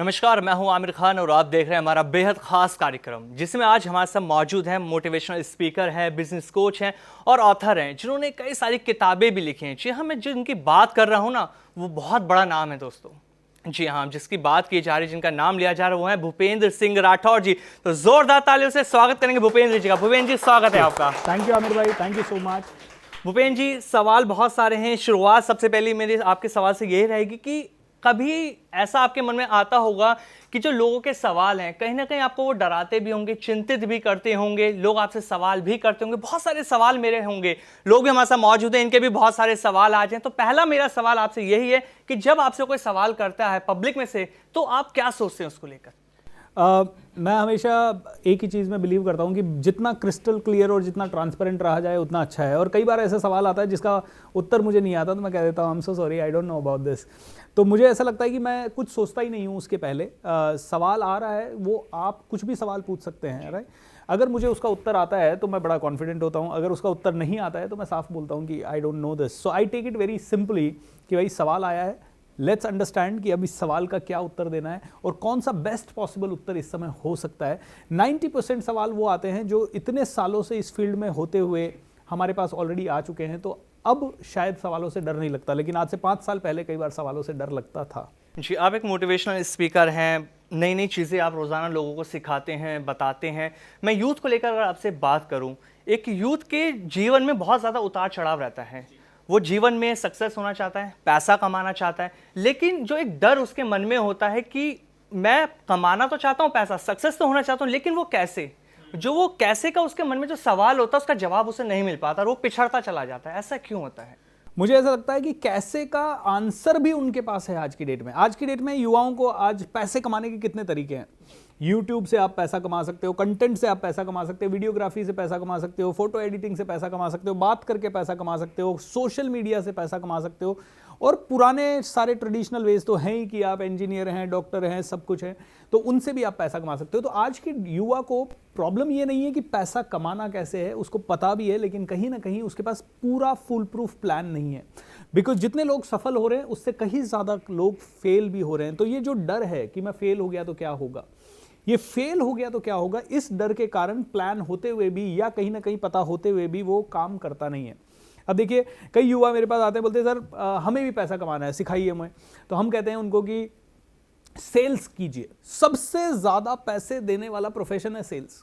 नमस्कार, मैं हूं आमिर खान और आप देख रहे हैं हमारा बेहद खास कार्यक्रम, जिसमें आज हमारे साथ मौजूद हैं मोटिवेशनल स्पीकर हैं, बिजनेस कोच हैं और ऑथर हैं, जिन्होंने कई सारी किताबें भी लिखी हैं। जी हाँ, मैं जिनकी बात कर रहा हूं ना, वो बहुत बड़ा नाम है दोस्तों। जी हाँ, जिसकी बात की जा रही है, जिनका नाम लिया जा रहा है, वो है भूपेंद्र सिंह राठौर जी। तो जोरदार तालियों से स्वागत करेंगे भूपेंद्र जी का। भूपेंद्र जी, स्वागत है आपका। थैंक यू आमिर भाई, thank you so much. Bhupendra ji, सवाल बहुत सारे हैं। शुरुआत सबसे पहले मेरे आपके सवाल से यही रहेगी कि कभी ऐसा आपके मन में आता होगा कि जो लोगों के सवाल हैं, कहीं ना कहीं आपको वो डराते भी होंगे, चिंतित भी करते होंगे, लोग आपसे सवाल भी करते होंगे। बहुत सारे सवाल मेरे होंगे, लोग भी हमारे साथ मौजूद हैं, इनके भी बहुत सारे सवाल आ जाएं। तो पहला मेरा सवाल आपसे यही है कि जब आपसे कोई सवाल करता है पब्लिक में से, तो आप क्या सोचते हैं उसको लेकर? मैं हमेशा एक ही चीज़ में बिलीव करता हूँ कि जितना क्रिस्टल क्लियर और जितना ट्रांसपेरेंट रहा जाए उतना अच्छा है। और कई बार ऐसा सवाल आता है जिसका उत्तर मुझे नहीं आता, तो मैं कह देता हूँ I am so sorry, I don't know about this. तो मुझे ऐसा लगता है कि मैं कुछ सोचता ही नहीं हूँ उसके पहले। सवाल आ रहा है, वो आप कुछ भी सवाल पूछ सकते हैं, राइट। अगर मुझे उसका उत्तर आता है तो मैं बड़ा कॉन्फिडेंट होता हूँ, अगर उसका उत्तर नहीं आता है तो मैं साफ बोलता हूँ कि I don't know this. So I take it very simply कि भाई सवाल आया है, लेट्स अंडरस्टैंड कि अब इस सवाल का क्या उत्तर देना है और कौन सा बेस्ट पॉसिबल उत्तर इस समय हो सकता है। 90% सवाल वो आते हैं जो इतने सालों से इस फील्ड में होते हुए हमारे पास ऑलरेडी आ चुके हैं, तो अब शायद सवालों से डर नहीं लगता, लेकिन आज से 5 साल पहले कई बार सवालों से डर लगता था। जी, आप एक मोटिवेशनल स्पीकर हैं, नई नई चीज़ें आप रोज़ाना लोगों को सिखाते हैं, बताते हैं। मैं यूथ को लेकर अगर आपसे बात करूं, एक यूथ के जीवन में बहुत ज़्यादा उतार चढ़ाव रहता है। वो जीवन में सक्सेस होना चाहता है, पैसा कमाना चाहता है, लेकिन जो एक डर उसके मन में होता है कि मैं कमाना तो चाहता हूँ पैसा, सक्सेस तो होना चाहता हूँ, लेकिन वो कैसे, जो वो कैसे का उसके मन में जो सवाल होता है उसका जवाब उसे नहीं मिल पाता और वो पिछड़ता चला जाता है। ऐसा क्यों होता है? मुझे ऐसा लगता है कि कैसे का आंसर भी उनके पास है आज की डेट में। आज की डेट में युवाओं को आज पैसे कमाने के कितने तरीके हैं। यूट्यूब से आप पैसा कमा सकते हो, कंटेंट से आप पैसा कमा सकते हो, वीडियोग्राफी से पैसा कमा सकते हो, फोटो एडिटिंग से पैसा कमा सकते हो, बात करके पैसा कमा सकते हो, सोशल मीडिया से पैसा कमा सकते हो। और पुराने सारे ट्रेडिशनल वेज तो हैं ही कि आप इंजीनियर हैं, डॉक्टर हैं, सब कुछ है, तो उनसे भी आप पैसा कमा सकते हो। तो आज के युवा को प्रॉब्लम ये नहीं है कि पैसा कमाना कैसे है, उसको पता भी है, लेकिन कहीं ना कहीं उसके पास पूरा फुल प्रूफ प्लान नहीं है। बिकॉज जितने लोग सफल हो रहे हैं उससे कहीं ज़्यादा लोग फेल भी हो रहे हैं। तो ये जो डर है कि मैं फेल हो गया तो क्या होगा, ये फेल हो गया तो क्या होगा, इस डर के कारण प्लान होते हुए भी या कहीं ना कहीं पता होते हुए भी वो काम करता नहीं है। अब देखिए, कई युवा मेरे पास आते हैं, बोलते हैं सर हमें भी पैसा कमाना है, सिखाइए हमें। तो हम कहते हैं उनको कि सेल्स कीजिए, सबसे ज़्यादा पैसे देने वाला प्रोफेशन है सेल्स।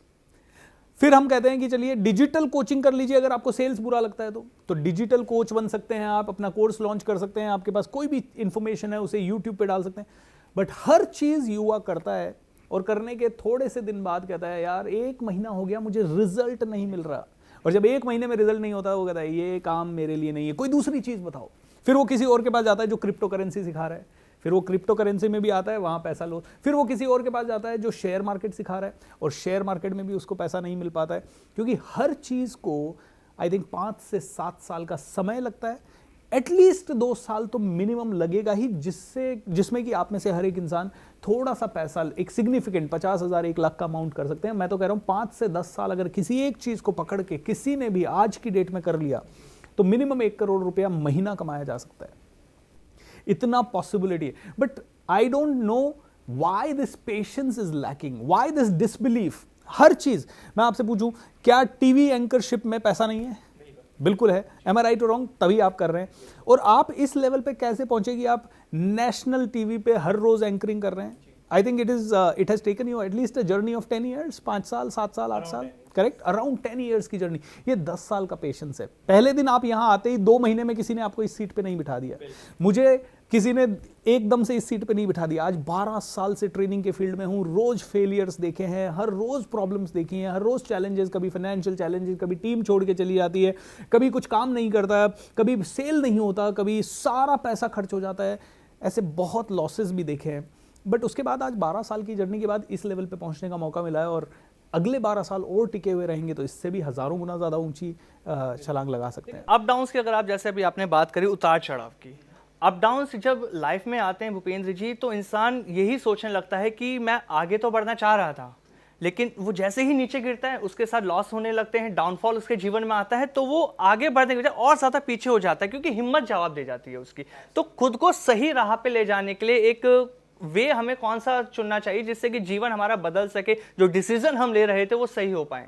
फिर हम कहते हैं कि चलिए डिजिटल कोचिंग कर लीजिए, अगर आपको सेल्स बुरा लगता है तो डिजिटल कोच बन सकते हैं आप, अपना कोर्स लॉन्च कर सकते हैं, आपके पास कोई भी इंफॉर्मेशन है उसे यूट्यूब पे डाल सकते हैं। बट हर चीज़ युवा करता है और करने के थोड़े से दिन बाद कहता है यार 1 महीना हो गया, मुझे रिजल्ट नहीं मिल रहा। और जब 1 महीने में रिजल्ट नहीं होता, वो कहता है ये काम मेरे लिए नहीं है, कोई दूसरी चीज़ बताओ। फिर वो किसी और के पास जाता है जो क्रिप्टो करेंसी सिखा रहा है, फिर वो क्रिप्टो करेंसी में भी आता है, वहाँ पैसा लो। फिर वो किसी और के पास जाता है जो शेयर मार्केट सिखा रहा है, और शेयर मार्केट में भी उसको पैसा नहीं मिल पाता है, क्योंकि हर चीज़ को आई थिंक 5 से 7 साल का समय लगता है। एटलीस्ट 2 साल तो मिनिमम लगेगा ही, जिसमें कि आप में से हर एक इंसान थोड़ा सा पैसा, एक सिग्निफिकेंट 50,000 1 लाख का अमाउंट कर सकते हैं। मैं तो कह रहा हूँ 5 से 10 साल अगर किसी एक चीज़ को पकड़ के किसी ने भी आज की डेट में कर लिया, तो मिनिमम 1 करोड़ रुपया महीना कमाया जा सकता है। इतना पॉसिबिलिटी है। But I don't know why this patience is lacking, why this disbelief. हर चीज़, मैं आपसे पूछूं, क्या टीवी एंकरशिप में पैसा नहीं है? बिल्कुल है। एम आई राइट और रॉन्ग? तभी आप कर रहे हैं। और आप इस लेवल पे कैसे पहुंचे कि आप नेशनल टीवी पे हर रोज एंकरिंग कर रहे हैं? I think it has taken you at least a journey of 10 years, 5 साल, 7 साल, 8 साल, करेक्ट, अराउंड 10 ईयर्स की जर्नी। ये 10 साल का पेशेंस है। पहले दिन आप यहां आते ही 2 महीने में किसी ने आपको इस सीट पे नहीं बिठा दिया, मुझे किसी ने एकदम से इस सीट पे नहीं बिठा दिया। आज 12 साल से ट्रेनिंग के फील्ड में हूँ, रोज फेलियर्स देखे हैं, हर रोज प्रॉब्लम्स देखी हैं, हर रोज चैलेंजेस, कभी फाइनेंशियल चैलेंजेस, कभी टीम छोड़ के चली जाती है, कभी कुछ काम नहीं करता, कभी सेल नहीं होता, कभी सारा पैसा खर्च हो जाता है। ऐसे बहुत लॉसेस भी देखे हैं। बट उसके बाद आज 12 साल की जर्नी के बाद इस लेवल पे पहुंचने का मौका मिला है, और अगले 12 साल और टिके हुए रहेंगे तो इससे भी हजारों गुना ज़्यादा ऊंची छलांग लगा सकते हैं। अप डाउन्स की अगर आप, जैसे अभी आपने बात करी उतार चढ़ाव की, अप डाउन्स जब लाइफ में आते हैं भूपेंद्र जी, तो इंसान यही सोचने लगता है कि मैं आगे तो बढ़ना चाह रहा था, लेकिन वो जैसे ही नीचे गिरता है उसके साथ लॉस होने लगते हैं, डाउनफॉल उसके जीवन में आता है, तो वो आगे बढ़ने के बजाय और ज़्यादा पीछे हो जाता है, क्योंकि हिम्मत जवाब दे जाती है उसकी। तो खुद को सही राह पे ले जाने के लिए एक वे हमें कौन सा चुनना चाहिए जिससे कि जीवन हमारा बदल सके, जो डिसीजन हम ले रहे थे वो सही हो पाए?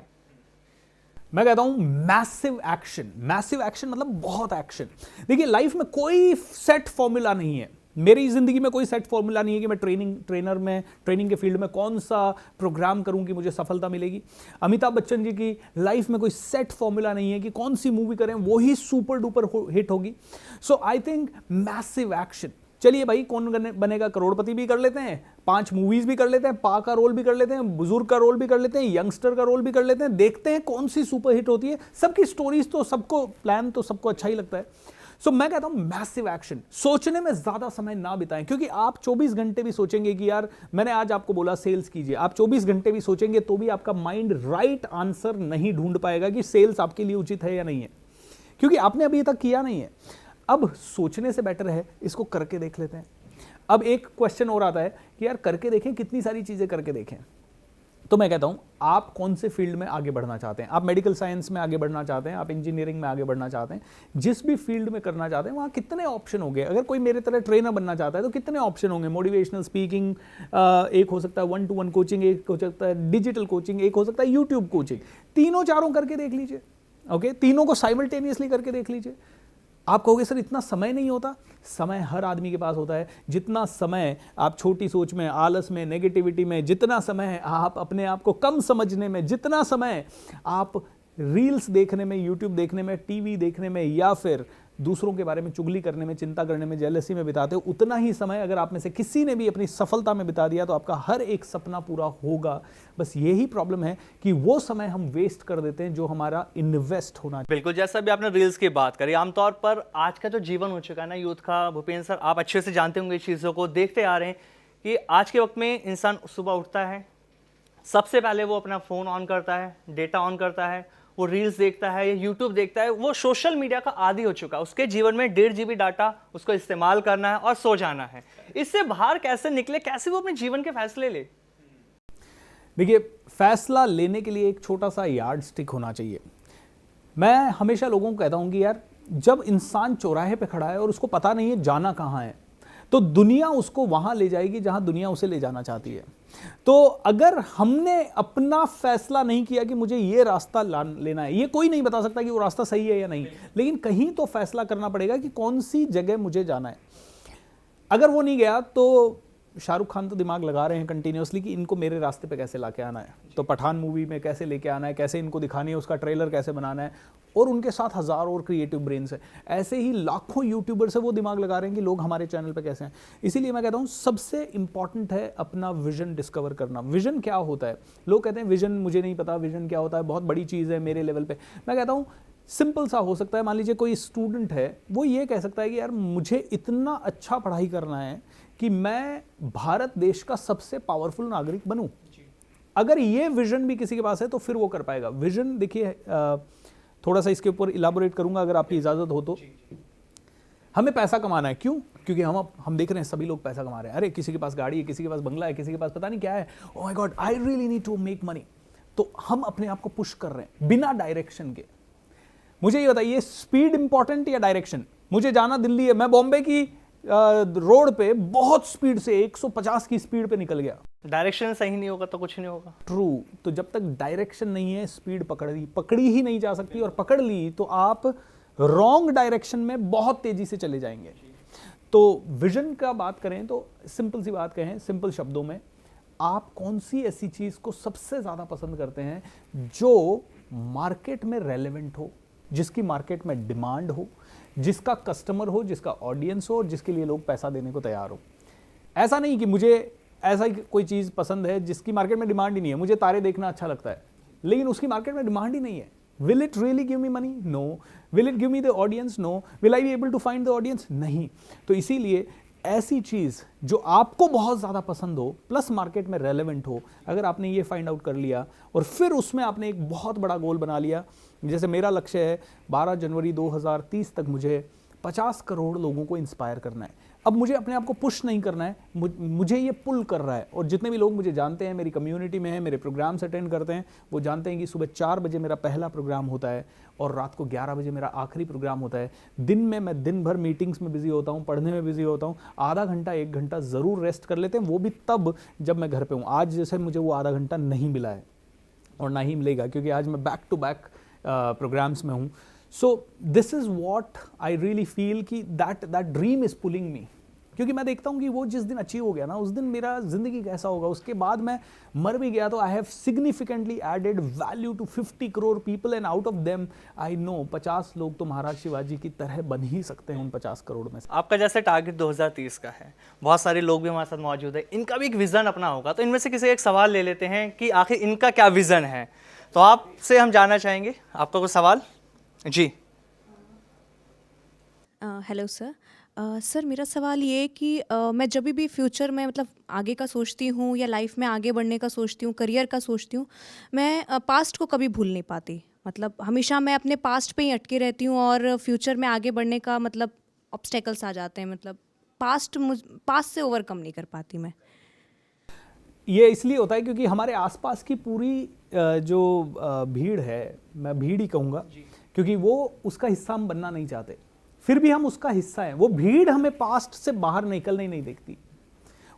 मैं कहता हूं मैसिव एक्शन। मैसिव एक्शन मतलब बहुत एक्शन। देखिए लाइफ में कोई सेट फॉर्मूला नहीं है, मेरी जिंदगी में कोई सेट फॉर्मूला नहीं है कि मैं ट्रेनिंग के फील्ड में कौन सा प्रोग्राम करूं कि मुझे सफलता मिलेगी। अमिताभ बच्चन जी की लाइफ में कोई सेट फॉर्मूला नहीं है कि कौन सी मूवी करें वो ही सुपर डुपर हिट होगी। सो आई थिंक मैसिव एक्शन। चलिए भाई, कौन बनेगा करोड़पति भी कर लेते हैं, 5 मूवीज भी कर लेते हैं, पा का रोल भी कर लेते हैं, बुजुर्ग का रोल भी कर लेते हैं, यंगस्टर का रोल भी कर लेते हैं, देखते हैं कौन सी सुपर हिट होती है। सबकी स्टोरीज तो सबको, प्लान तो सबको अच्छा ही लगता है। सो मैं कहता हूं मैसिव एक्शन। सोचने में ज्यादा समय ना बिताएं, क्योंकि आप 24 घंटे भी सोचेंगे कि यार मैंने आज आपको बोला सेल्स कीजिए, आप 24 घंटे भी सोचेंगे तो भी आपका माइंड राइट आंसर नहीं ढूंढ पाएगा कि सेल्स आपके लिए उचित है या नहीं है, क्योंकि आपने अभी तक किया नहीं है। अब सोचने से बेटर है इसको करके देख लेते हैं। अब एक क्वेश्चन और आता है कि यार करके देखें, कितनी सारी चीजें करके देखें। तो मैं कहता हूं आप कौन से फील्ड में आगे बढ़ना चाहते हैं। आप मेडिकल साइंस में आगे बढ़ना चाहते हैं, आप इंजीनियरिंग में आगे बढ़ना चाहते हैं, जिस भी फील्ड में करना चाहते हैं वहां कितने ऑप्शन होंगे। अगर कोई मेरे तरह ट्रेनर बनना चाहता है तो कितने ऑप्शन होंगे। मोटिवेशनल स्पीकिंग एक हो सकता है, 1-to-1 कोचिंग एक हो सकता है, डिजिटल कोचिंग एक हो सकता है, यूट्यूब कोचिंग। तीनों चारों करके देख लीजिए। ओके, तीनों को साइमल्टेनियसली करके देख लीजिए। आप कहोगे सर इतना समय नहीं होता। समय हर आदमी के पास होता है। जितना समय आप छोटी सोच में, आलस में, नेगेटिविटी में, जितना समय आप अपने आप को कम समझने में, जितना समय आप रील्स देखने में, यूट्यूब देखने में, टीवी देखने में, या फिर दूसरों के बारे में चुगली करने में, चिंता करने में, जेलसी में बिताते हो, उतना ही समय अगर आप में से किसी ने भी अपनी सफलता में बिता दिया तो आपका हर एक सपना पूरा होगा। बस यही प्रॉब्लम है कि वो समय हम वेस्ट कर देते हैं जो हमारा इन्वेस्ट होना चाहिए। बिल्कुल, जैसा भी आपने रील्स की बात करी, आमतौर पर आज का जो जीवन हो चुका है ना यूथ का, भूपेंद्र सर आप अच्छे से जानते होंगे चीज़ों को, देखते आ रहे हैं कि आज के वक्त में इंसान सुबह उठता है, सबसे पहले वो अपना फ़ोन ऑन करता है, डेटा ऑन करता है, वो रील्स देखता है या यूट्यूब देखता है, वो सोशल मीडिया का आदी हो चुका है। उसके जीवन में 1.5 GB डाटा उसको इस्तेमाल करना है और सो जाना है। इससे बाहर कैसे निकले, कैसे वो अपने जीवन के फैसले ले? देखिए, फैसला लेने के लिए एक छोटा सा यार्ड स्टिक होना चाहिए। मैं हमेशा लोगों को कहता हूं कि यार जब इंसान चौराहे पे खड़ा है और उसको पता नहीं है जाना कहाँ है, तो दुनिया उसको वहां ले जाएगी जहां दुनिया उसे ले जाना चाहती है। तो अगर हमने अपना फैसला नहीं किया कि मुझे ये रास्ता लेना है, ये कोई नहीं बता सकता कि वो रास्ता सही है या नहीं, लेकिन कहीं तो फैसला करना पड़ेगा कि कौन सी जगह मुझे जाना है। अगर वो नहीं गया तो शाहरुख खान तो दिमाग लगा रहे हैं कंटिन्यूसली कि इनको मेरे रास्ते पे कैसे लाके आना है, तो पठान मूवी में कैसे लेके आना है, कैसे इनको दिखानी है, उसका ट्रेलर कैसे बनाना है, और उनके साथ हज़ारों और क्रिएटिव ब्रेन्स है। ऐसे ही लाखों यूट्यूबर्स है वो दिमाग लगा रहे हैं कि लोग हमारे चैनल पे कैसे हैं। इसीलिए मैं कहता हूँ सबसे इंपॉर्टेंट है अपना विजन डिस्कवर करना। विजन क्या होता है? लोग कहते हैं विजन मुझे नहीं पता, विजन क्या होता है, बहुत बड़ी चीज़ है मेरे लेवल पर। मैं कहता हूँ सिंपल सा हो सकता है। मान लीजिए कोई स्टूडेंट है, वो ये कह सकता है कि यार मुझे इतना अच्छा पढ़ाई करना है कि मैं भारत देश का सबसे पावरफुल नागरिक बनूं। अगर ये विजन भी किसी के पास है तो फिर वो कर पाएगा। विजन देखिए, थोड़ा सा इसके ऊपर इलाबोरेट करूंगा अगर आपकी इजाजत हो तो। हमें पैसा कमाना है, क्यों? क्योंकि हम देख रहे हैं सभी लोग पैसा कमा रहे हैं। अरे किसी के पास गाड़ी है, किसी के पास बंगला है, किसी के पास पता नहीं क्या है। Oh my god, I really need to make money. तो हम अपने आप को पुश कर रहे हैं बिना डायरेक्शन के। मुझे ये बताइए, स्पीड इंपॉर्टेंट या डायरेक्शन? मुझे जाना दिल्ली है, मैं बॉम्बे की रोड पे बहुत स्पीड से 150 की स्पीड पे निकल गया। डायरेक्शन सही नहीं होगा तो कुछ नहीं होगा। ट्रू। तो जब तक डायरेक्शन नहीं है, स्पीड पकड़ी ही नहीं जा सकती, और पकड़ ली तो आप रॉन्ग डायरेक्शन में बहुत तेजी से चले जाएंगे। तो विजन का बात करें तो सिंपल सी बात कहें, सिंपल शब्दों में, आप कौन सी ऐसी चीज को सबसे ज्यादा पसंद करते हैं जो मार्केट में रेलेवेंट हो, जिसकी मार्केट में डिमांड हो, जिसका कस्टमर हो, जिसका ऑडियंस हो, और जिसके लिए लोग पैसा देने को तैयार हो। ऐसा नहीं कि मुझे ऐसा ही कोई चीज़ पसंद है जिसकी मार्केट में डिमांड ही नहीं है। मुझे तारे देखना अच्छा लगता है, लेकिन उसकी मार्केट में डिमांड ही नहीं है। Will it really give me money? No. Will it give me the audience? No. Will I be able to find the audience? नहीं। तो इसीलिए ऐसी चीज़ जो आपको बहुत ज़्यादा पसंद हो प्लस मार्केट में रेलेवेंट हो, अगर आपने ये फाइंड आउट कर लिया और फिर उसमें आपने एक बहुत बड़ा गोल बना लिया, जैसे मेरा लक्ष्य है 12 जनवरी 2030 तक मुझे 50 करोड़ लोगों को इंस्पायर करना है। अब मुझे अपने आप को पुश नहीं करना है, मुझे ये पुल कर रहा है। और जितने भी लोग मुझे जानते हैं, मेरी कम्युनिटी में है, मेरे प्रोग्राम्स अटेंड करते हैं, वो जानते हैं कि सुबह 4 बजे मेरा पहला प्रोग्राम होता है और रात को 11 बजे मेरा आखिरी प्रोग्राम होता है। दिन में मैं दिन भर मीटिंग्स में बिजी होता हूँ, पढ़ने में बिजी होता हूँ, आधा घंटा 1 घंटा ज़रूर रेस्ट कर लेते हैं, वो भी तब जब मैं घर पे हूँ। आज जैसे मुझे वो आधा घंटा नहीं मिला है और ना ही मिलेगा, क्योंकि आज मैं बैक टू बैक प्रोग्राम्स में हूँ। So this is what I really feel कि that dream is pulling me, क्योंकि मैं देखता हूँ कि वो जिस दिन अचीव हो गया ना, उस दिन मेरा जिंदगी कैसा होगा। उसके बाद मैं मर भी गया तो I have significantly added value to 50 crore people, and out of them I know 50 लोग तो महाराज शिवाजी की तरह बन ही सकते हैं उन 50 करोड़ में से। आपका जैसे टारगेट 2030 का है, बहुत सारे लोग भी हमारे साथ मौजूद है, इनका भी एक विज़न अपना होगा, तो इनमें से किसी एक सवाल ले लेते हैं कि आखिर इनका क्या विज़न है। तो आपसे हम जानना चाहेंगे, आपका कोई सवाल? जी। Hello sir. सर मेरा सवाल ये है कि मैं जब भी फ्यूचर में मतलब आगे का सोचती हूँ या लाइफ में आगे बढ़ने का सोचती हूँ, करियर का सोचती हूँ, मैं पास्ट को कभी भूल नहीं पाती। मतलब हमेशा मैं अपने पास्ट पे ही अटकी रहती हूँ और फ्यूचर में आगे बढ़ने का मतलब ऑब्स्टेकल्स आ जाते हैं। मतलब पास्ट से ओवरकम नहीं कर पाती मैं। ये इसलिए होता है क्योंकि हमारे आसपास की पूरी जो भीड़ है, मैं भीड़ ही कहूँगा, क्योंकि वो उसका हिस्सा हम बनना नहीं चाहते, फिर भी हम उसका हिस्सा हैं। वो भीड़ हमें पास्ट से बाहर निकलने ही नहीं देखती।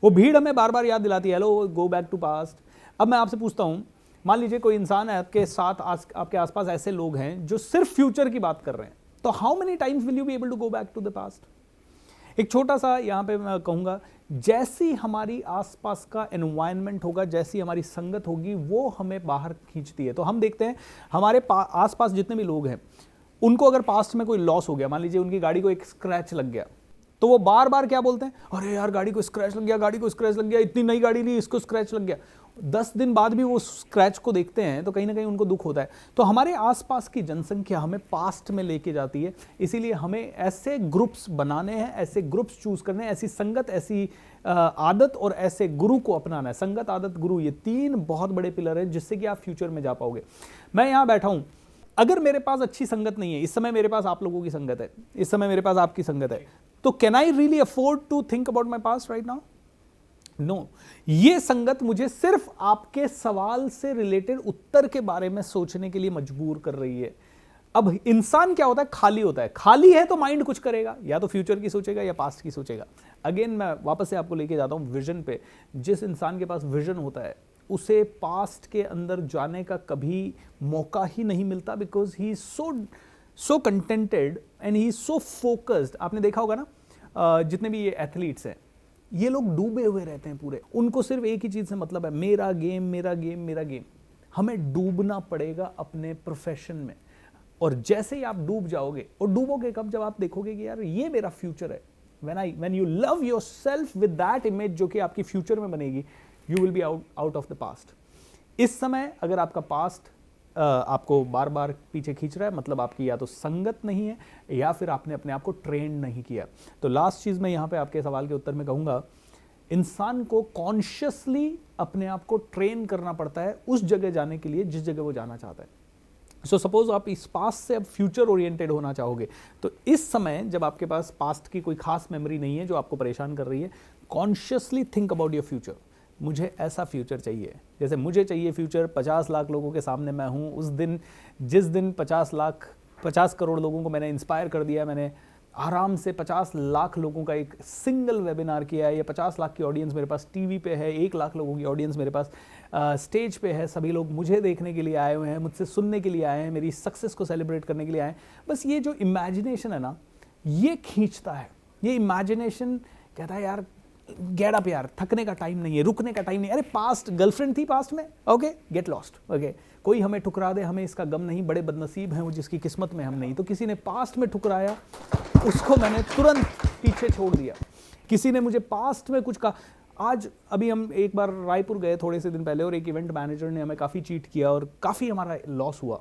वो भीड़ हमें बार बार याद दिलाती है, hello go back to past. अब मैं आपसे पूछता हूँ, मान लीजिए कोई इंसान है आपके साथ, आपके आसपास ऐसे लोग हैं जो सिर्फ फ्यूचर की बात कर रहे हैं, तो how many times will you be able to go back to the past? एक छोटा सा यहाँ पे मैं कहूँगा, जैसी हमारी आसपास का एनवायरनमेंट होगा, जैसी हमारी संगत होगी, वो हमें बाहर खींचती है। तो हम देखते हैं हमारे आसपास जितने भी लोग हैं, उनको अगर पास्ट में कोई लॉस हो गया, मान लीजिए उनकी गाड़ी को एक स्क्रैच लग गया, तो वो बार बार क्या बोलते हैं, अरे यार गाड़ी को स्क्रैच लग गया, गाड़ी को स्क्रैच लग गया, इतनी नई गाड़ी ली, इसको स्क्रैच लग गया। 10 दिन बाद भी वो स्क्रैच को देखते हैं तो कहीं ना कहीं उनको दुख होता है। तो हमारे आसपास की जनसंख्या हमें पास्ट में लेके जाती है। इसीलिए हमें ऐसे ग्रुप्स बनाने हैं, ऐसे ग्रुप्स चूज करने हैं, ऐसी संगत, ऐसी आदत और ऐसे गुरु को अपनाना है। संगत, आदत, गुरु, ये 3 बहुत बड़े पिलर हैं जिससे कि आप फ्यूचर में जा पाओगे। मैं यहाँ बैठा हूँ, अगर मेरे पास अच्छी संगत नहीं है, इस समय मेरे पास आप लोगों की संगत है, इस समय मेरे पास आपकी संगत है, तो can I really afford to think about my past right now? No. ये संगत मुझे सिर्फ आपके सवाल से रिलेटेड उत्तर के बारे में सोचने के लिए मजबूर कर रही है। अब इंसान क्या होता है, खाली होता है। खाली है तो माइंड कुछ करेगा, या तो फ्यूचर की सोचेगा या पास्ट की सोचेगा। अगेन मैं वापस से आपको लेके जाता हूं विजन पे। जिस इंसान के पास विजन होता है उसे पास्ट के अंदर जाने का कभी मौका ही नहीं मिलता, because he is so contented and he is so focused. आपने देखा होगा ना, जितने भी ये एथलीट्स हैं, ये लोग डूबे हुए रहते हैं पूरे, उनको सिर्फ एक ही चीज से मतलब है, मेरा गेम, मेरा गेम, मेरा गेम। हमें डूबना पड़ेगा अपने प्रोफेशन में, और जैसे ही आप डूब जाओगे, और डूबोगे कब, जब आप देखोगे कि यार ये मेरा फ्यूचर है। when you love yourself with that image जो कि आपकी फ्यूचर में बनेगी, you will be out of the past। इस समय अगर आपका पास्ट आपको बार बार पीछे खींच रहा है, मतलब आपकी या तो संगत नहीं है या फिर आपने अपने आप को ट्रेन नहीं किया। तो लास्ट चीज मैं यहाँ पे आपके सवाल के उत्तर में कहूँगा, इंसान को कॉन्शियसली अपने आप को ट्रेन करना पड़ता है उस जगह जाने के लिए जिस जगह वो जाना चाहता है। सो सपोज आप इस पास्ट से अब फ्यूचर ओरिएंटेड होना चाहोगे, तो इस समय जब आपके पास पास्ट की कोई खास मेमोरी नहीं है जो आपको परेशान कर रही है, consciously think about your future. मुझे ऐसा फ्यूचर चाहिए, जैसे मुझे चाहिए फ्यूचर 50 लाख लोगों के सामने मैं हूँ उस दिन, जिस दिन 50 करोड़ लोगों को मैंने इंस्पायर कर दिया। मैंने आराम से 50 लाख लोगों का एक सिंगल वेबिनार किया है। ये 50 लाख की ऑडियंस मेरे पास टीवी पे है, 1 लाख लोगों की ऑडियंस मेरे पास स्टेज पे है। सभी लोग मुझे देखने के लिए आए हुए हैं, मुझसे सुनने के लिए आए हैं, मेरी सक्सेस को सेलिब्रेट करने के लिए आए हैं। बस ये जो इमेजिनेशन है ना, ये खींचता है। ये इमेजिनेशन कहता है यार गेट अप यार, थकने का टाइम नहीं है, रुकने का टाइम नहीं। अरे पास्ट गर्लफ्रेंड थी पास्ट में, ओके गेट लॉस्ट, ओके कोई हमें ठुकरा दे हमें इसका गम नहीं, बड़े बदनसीब हैं वो जिसकी किस्मत में हम नहीं। तो किसी ने पास्ट में ठुकराया, उसको मैंने तुरंत पीछे छोड़ दिया। किसी ने मुझे पास्ट में कुछ कहा, आज अभी हम एक बार रायपुर गए थोड़े से दिन पहले, और एक इवेंट मैनेजर ने हमें काफ़ी चीट किया और काफ़ी हमारा लॉस हुआ।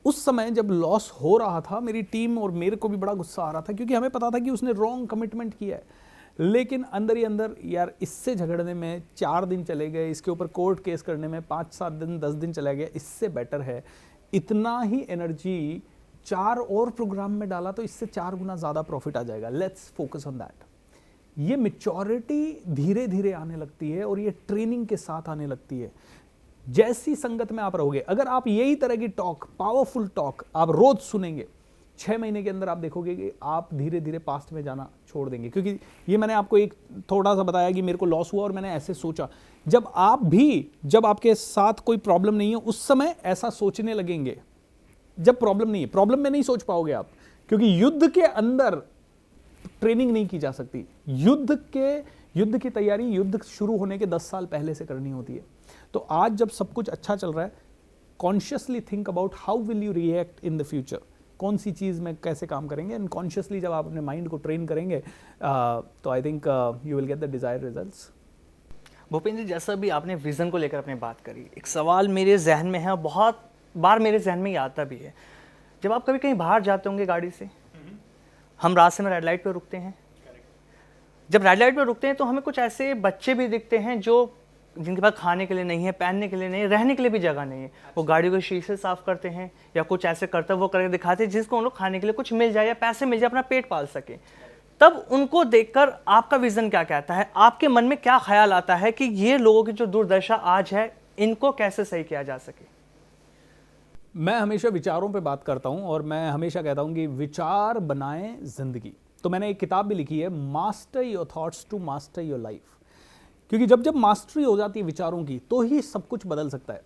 उस समय जब लॉस हो रहा था, मेरी टीम और मेरे को भी बड़ा गुस्सा आ रहा था, क्योंकि हमें पता था कि उसने रॉन्ग कमिटमेंट किया है। लेकिन अंदर ही अंदर यार इससे झगड़ने में 4 दिन चले गए, इसके ऊपर कोर्ट केस करने में 5-7 दिन 10 दिन चले गए, इससे बेटर है इतना ही एनर्जी 4 और प्रोग्राम में डाला तो इससे 4 गुना ज़्यादा प्रॉफिट आ जाएगा। Let's focus on that. ये मैच्योरिटी धीरे धीरे आने लगती है और ये ट्रेनिंग के साथ आने लगती है। जैसी संगत में आप रहोगे, अगर आप यही तरह की टॉक, पावरफुल टॉक आप रोज सुनेंगे, 6 महीने के अंदर आप देखोगे कि आप धीरे धीरे पास्ट में जाना छोड़ देंगे। क्योंकि ये मैंने आपको एक थोड़ा सा बताया कि मेरे को लॉस हुआ और मैंने ऐसे सोचा। जब आपके साथ कोई प्रॉब्लम नहीं है उस समय ऐसा सोचने लगेंगे। जब प्रॉब्लम नहीं है, प्रॉब्लम में नहीं सोच पाओगे आप, क्योंकि युद्ध के अंदर ट्रेनिंग नहीं की जा सकती। युद्ध की तैयारी युद्ध शुरू होने के 10 साल पहले से करनी होती है। तो आज जब सब कुछ अच्छा चल रहा है, consciously think about how will you react in the future, कौन सी चीज़ में कैसे काम करेंगे। एंड कॉन्शियसली जब आप अपने माइंड को ट्रेन करेंगे तो I think you will get the desired results. Bhupendra ji, जैसा भी आपने विज़न को लेकर अपनी बात करी, एक सवाल मेरे जहन में है और बहुत बार मेरे जहन में ये आता भी है। जब आप कभी कहीं बाहर जाते होंगे गाड़ी से, हम रास्ते में रेड लाइट पर रुकते हैं। जब रेड लाइट पर रुकते हैं तो हमें कुछ ऐसे बच्चे भी दिखते हैं जिनके पास खाने के लिए नहीं है, पहनने के लिए नहीं है, रहने के लिए भी जगह नहीं है। वो गाड़ी को शीशे साफ करते हैं या कुछ ऐसे करते हैं, वो करके दिखाते हैं जिसको उन लोग खाने के लिए कुछ मिल जाए या पैसे मिल जाए, अपना पेट पाल सके। तब उनको देखकर आपका विजन क्या कहता है? आपके मन में क्या ख्याल आता है कि ये लोगों की जो दुर्दशा आज है, इनको कैसे सही किया जा सके? मैं हमेशा विचारों पे बात करता हूं और मैं हमेशा कहता हूं कि विचार बनाएं जिंदगी। तो मैंने एक किताब भी लिखी है, master your thoughts to master your life. क्योंकि जब मास्टरी हो जाती है विचारों की तो ही सब कुछ बदल सकता है।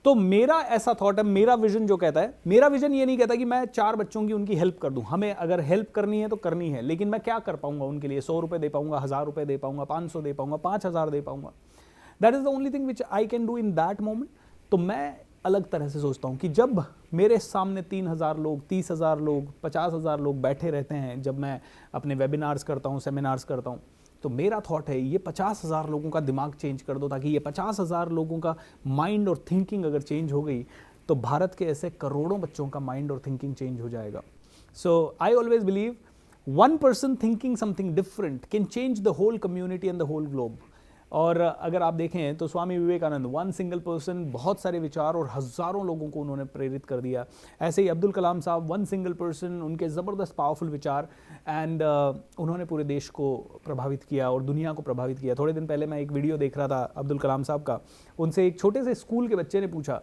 तो मेरा ऐसा थॉट है, मेरा विजन जो कहता है, मेरा विजन ये नहीं कहता कि मैं 4 बच्चों की उनकी हेल्प कर दूं। हमें अगर हेल्प करनी है तो करनी है, लेकिन मैं क्या कर पाऊंगा उनके लिए? 100 रुपए दे पाऊंगा, 1000 रुपए दे पाऊंगा, 500 दे पाऊंगा, 5000 दे पाऊंगा। That is the only thing which I can do in that moment. तो मैं अलग तरह से सोचता हूं कि जब मेरे सामने 3000 लोग, 30,000 लोग, 50,000 लोग बैठे रहते हैं, जब मैं अपने वेबिनार्स करता हूं, सेमिनार्स करता हूं, तो मेरा थॉट है ये 50,000 लोगों का दिमाग चेंज कर दो, ताकि ये 50,000 लोगों का माइंड और थिंकिंग अगर चेंज हो गई तो भारत के ऐसे करोड़ों बच्चों का माइंड और थिंकिंग चेंज हो जाएगा। So I always believe one person thinking something different can change the whole community and the whole globe. और अगर आप देखें तो Swami Vivekananda, one single person, बहुत सारे विचार और हज़ारों लोगों को उन्होंने प्रेरित कर दिया। ऐसे ही अब्दुल कलाम साहब, वन सिंगल पर्सन, उनके ज़बरदस्त पावरफुल विचार, एंड उन्होंने पूरे देश को प्रभावित किया और दुनिया को प्रभावित किया। थोड़े दिन पहले मैं एक वीडियो देख रहा था अब्दुल कलाम साहब का। उनसे एक छोटे से स्कूल के बच्चे ने पूछा,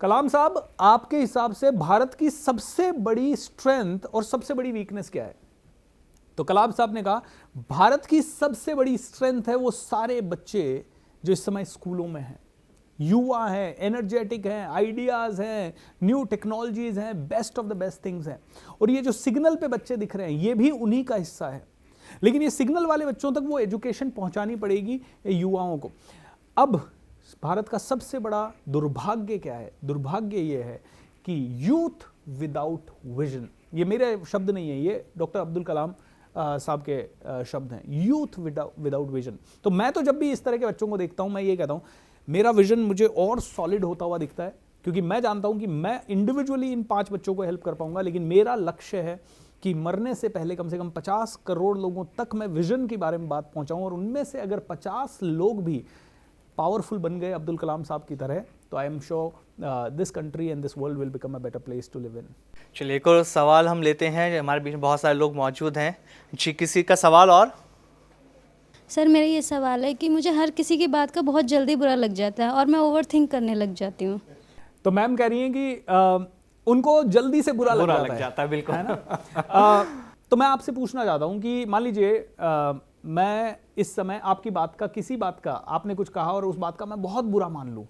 कलाम साहब आपके हिसाब से भारत की सबसे बड़ी स्ट्रेंथ और सबसे बड़ी वीकनेस क्या है? तो कलाम साहब ने कहा, भारत की सबसे बड़ी स्ट्रेंथ है वो सारे बच्चे जो इस समय स्कूलों में हैं, युवा हैं, एनर्जेटिक हैं, आइडियाज हैं, न्यू टेक्नोलॉजीज हैं, best of the best things हैं। और ये जो सिग्नल पे बच्चे दिख रहे हैं ये भी उन्हीं का हिस्सा है। लेकिन ये सिग्नल वाले बच्चों तक वो एजुकेशन पहुंचानी पड़ेगी युवाओं को। अब भारत का सबसे बड़ा दुर्भाग्य क्या है? दुर्भाग्य ये है कि यूथ विदाउट विजन, ये मेरे शब्द नहीं है, ये डॉक्टर अब्दुल कलाम साहब के शब्द हैं, यूथ विदाउट विजन। तो मैं तो जब भी इस तरह के बच्चों को देखता हूं, मैं ये कहता हूं मेरा विजन मुझे और सॉलिड होता हुआ दिखता है, क्योंकि मैं जानता हूं कि मैं इंडिविजुअली इन 5 बच्चों को हेल्प कर पाऊंगा, लेकिन मेरा लक्ष्य है कि मरने से पहले कम से कम 50 करोड़ लोगों तक मैं विजन के बारे में बात पहुंचाऊं, और उनमें से अगर 50 लोग भी पावरफुल बन गए अब्दुल कलाम साहब की तरह, तो I am sure this country and this world will become a better place to live in. चलिए एक और सवाल हम लेते हैं, हमारे बीच में बहुत सारे लोग मौजूद हैं जी। किसी का सवाल? और सर मेरा ये सवाल है कि मुझे हर किसी की बात का बहुत जल्दी बुरा लग जाता है और मैं ओवर थिंक करने लग जाती हूँ। तो मैम कह रही हैं कि उनको जल्दी से बुरा लग जाता है, बिल्कुल, है ना? तो मैं आपसे पूछना चाहता हूँ कि मान लीजिए मैं इस समय आपकी बात का, किसी बात का आपने कुछ कहा और उस बात का मैं बहुत बुरा मान लूँ,